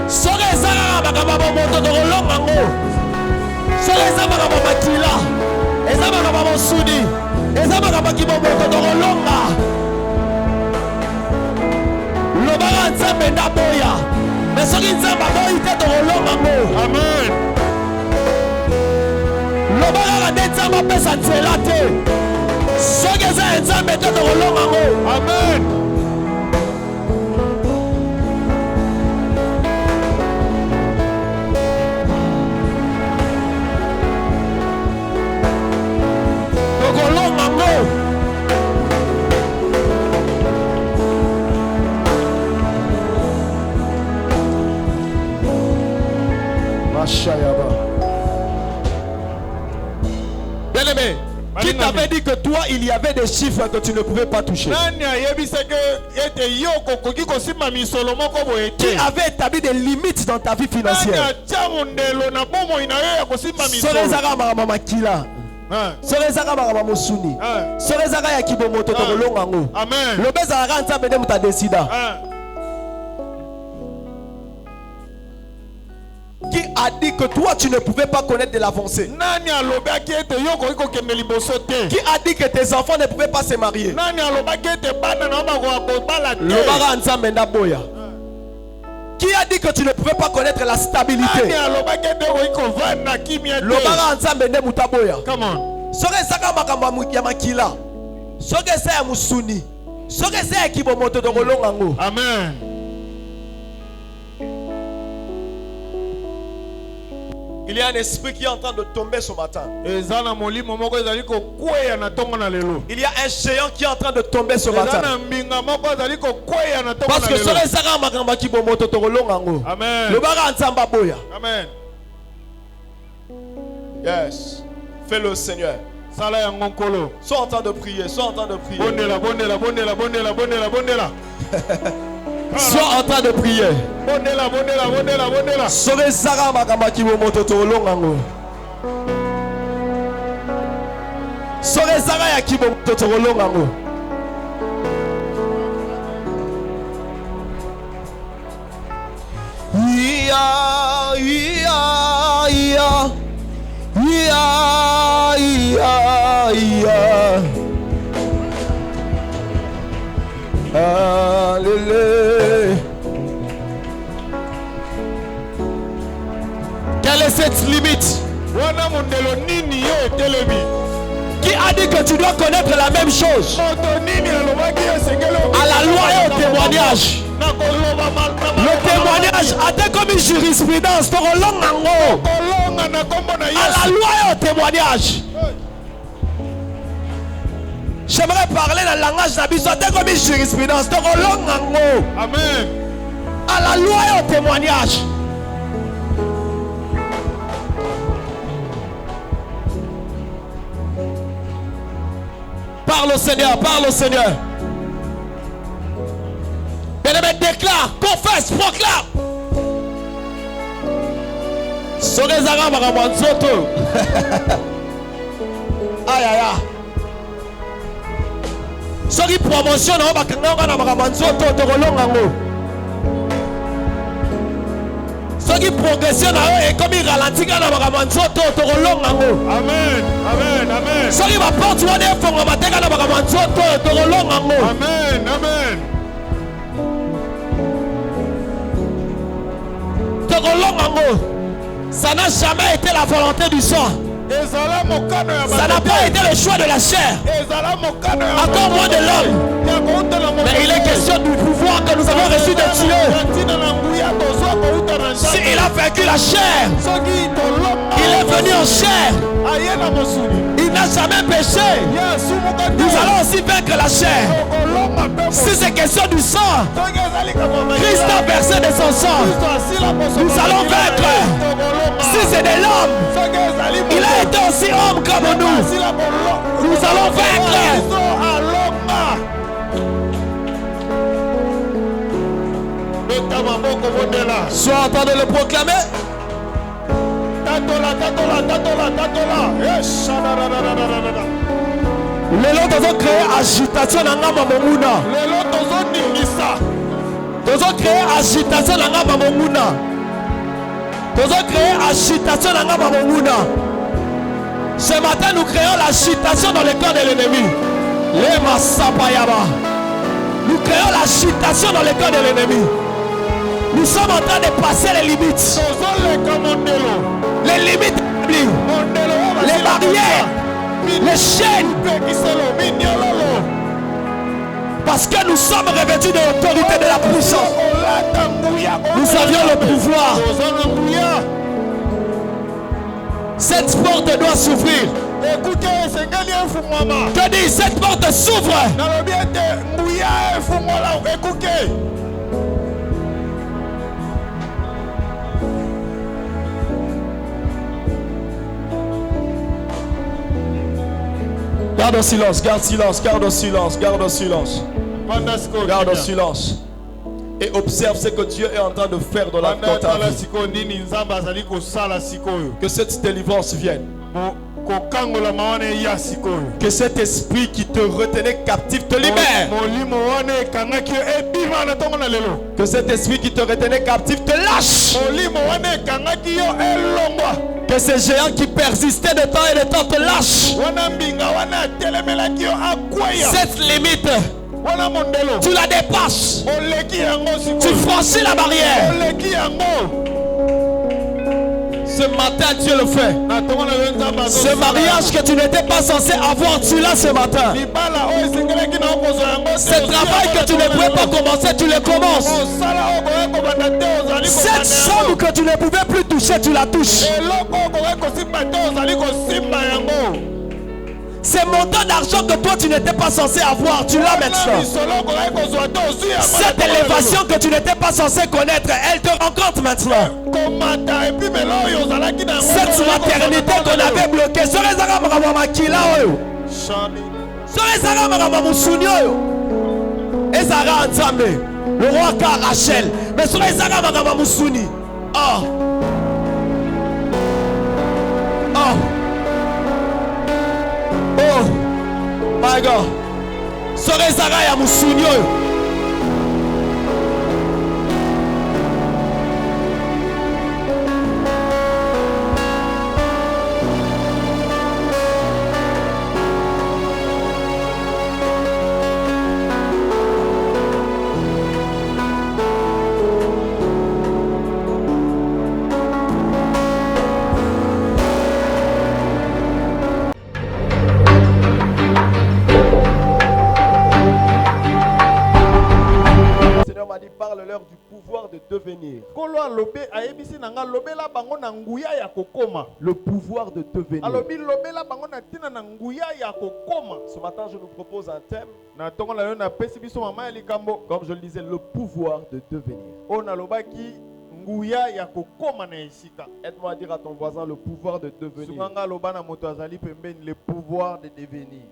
Soki ezaka makambo ya bomoto tokolonga yango. Soki eza makambo ya makila, eza makambo ya mosuni, eza makambo ya kibomoto tokolonga. Lobaka Nzambe nde aboya, mais soki Nzambe aboyi te tokolonga yango. amen Lobaka nde Nzambe apesa nzela te, soki eza ya Nzambe te tokolonga yango. amen Tokolonga yango. Bien-aimé, qui t'avait dit que toi il y avait des chiffres que tu ne pouvais pas toucher? nani ayebisaki ete yo kokoki kosimba misolo moko boye Qui te avait établi des limites dans ta vie nani financière? atia mondelo na bomoi na yo ya kosimba Soki misolo ezaka makambo ya makila, soki ezaka makambo ya mosuni, soki ezaka ya kibomoto tokolonga yango. amen Loba ezalaka Nzambe nde moto adesida. Qui a dit que toi tu ne pouvais pas connaître de l'avancée? nani alobaki ete yo koki kokende liboso te Qui a dit que tes enfants ne pouvaient pas se marier? nani alobaki ete bana na yo bakoka kobala te Lobaka Nzambe nde aboya. Qui a dit que tu ne pouvais pas connaître la nani stabilité? alobaki ete okoki kovanda na kimia te Lobaka Nzambe nde moto aboya. come on Soki ezaka makambo ya makila, soki eza ya musuni, soki eza ya kibomoto tokolonga yango. amen Il y a un esprit qui est en train de tomber ce matin. eza na molimo moko ezali kokweya na ntongo na lelo Il y a un géant qui est en train de tomber ce eza matin. na mbinga moko ezali kokweya na ntongo Parce na que lelo soki ezaka makambo ya kibomoto tokolonga yango. amen Lobaka Nzambe aboya. amen Yes. Fais-le Seigneur. sala yango nkolo Sois en train de prier, sois en train de prier. bondela bondela bondela bondela bondela bondela Sois en train de prier. bondela bondela bondela bondela Soki ezaka makambo ya kibomoto tokolonga yango. Sore Zara ya kibo totorolonga ngo. Quelle est cette limite? Qui a dit que tu dois connaître la même chose? À la loi et au témoignage. Le témoignage a été comme une jurisprudence. À la loi et au témoignage. J'aimerais parler dans le langage d'Abisso. C'est comme une jurisprudence. Amen. À la loi et au témoignage. Parle au Seigneur, parle au Seigneur. Bien-aimé, déclare, confesse, proclame. Sorezara Maramanzoto. Aïe aïe aïe. Sori promotion na bakanga na Maramanzoto to rolongango. Sori progression na e comme il ralentit na Maramanzoto to rolongango. Amen. Amen. Amen. Sori va porte wana fonga bateka na Maramanzoto to rolongango. Amen. Amen. Ça n'a jamais été la volonté du sang. Ça n'a pas été le choix de la chair. Encore moins de l'homme. Mais il est question du pouvoir que nous avons reçu de Dieu. S'il a vaincu la chair, il est venu en chair. Il n'a jamais péché. Nous allons aussi vaincre la chair. Si c'est question du sang, Christ a versé de son sang. Nous allons vaincre. Si c'est de l'homme, il a été aussi homme comme nous. Nous allons vaincre. Sois en train de le proclamer. Lelo tozo créer agitation na ngamba momuna. Lelo tozo ningisa. Tozo créer agitation na ngamba momuna. Tozo créer agitation na ngamba momuna. Ce matin nous créons l'agitation dans le corps de l'ennemi. Les Massapayaba. Nous créons l'agitation dans le corps de l'ennemi. Nous sommes en train de passer les limites. Les limites, les barrières, les chaînes. Parce que nous sommes revêtus de l'autorité de la puissance. Nous avions le pouvoir. Cette porte doit s'ouvrir. Que dit cette porte s'ouvre? Garde au silence, garde silence, garde au silence, garde au silence. Garde au silence. Et observe ce que Dieu est en train de faire dans ta vie. Que cette délivrance vienne. Que cet esprit qui te retenait captif te libère. Que cet esprit qui te retenait captif te lâche. Que ces géants qui persistaient de temps et de temps te lâchent. Cette limite, tu la dépasses. Tu franchis la barrière. Ce matin, Dieu le fait. Ce mariage que tu n'étais pas censé avoir, tu l'as ce matin. Ce travail que tu ne pouvais pas commencer, tu le commences. Cette somme que tu ne pouvais plus toucher, tu la touches. Ces montants d'argent que toi tu n'étais pas censé avoir, tu l'as maintenant. Cette élévation que tu n'étais pas censé connaître, elle te rencontre maintenant. Cette maternité qu'on avait bloquée, le roi car Rachel, mais oh. Oh. Oh. my God. Sorezara ya musunyo. M'a dit parle-leur du pouvoir de devenir. Le pouvoir de devenir. Ce matin, je nous propose un thème. Comme je le disais, le pouvoir de devenir. Aide-moi à dire à ton voisin le pouvoir de devenir. Le pouvoir de devenir.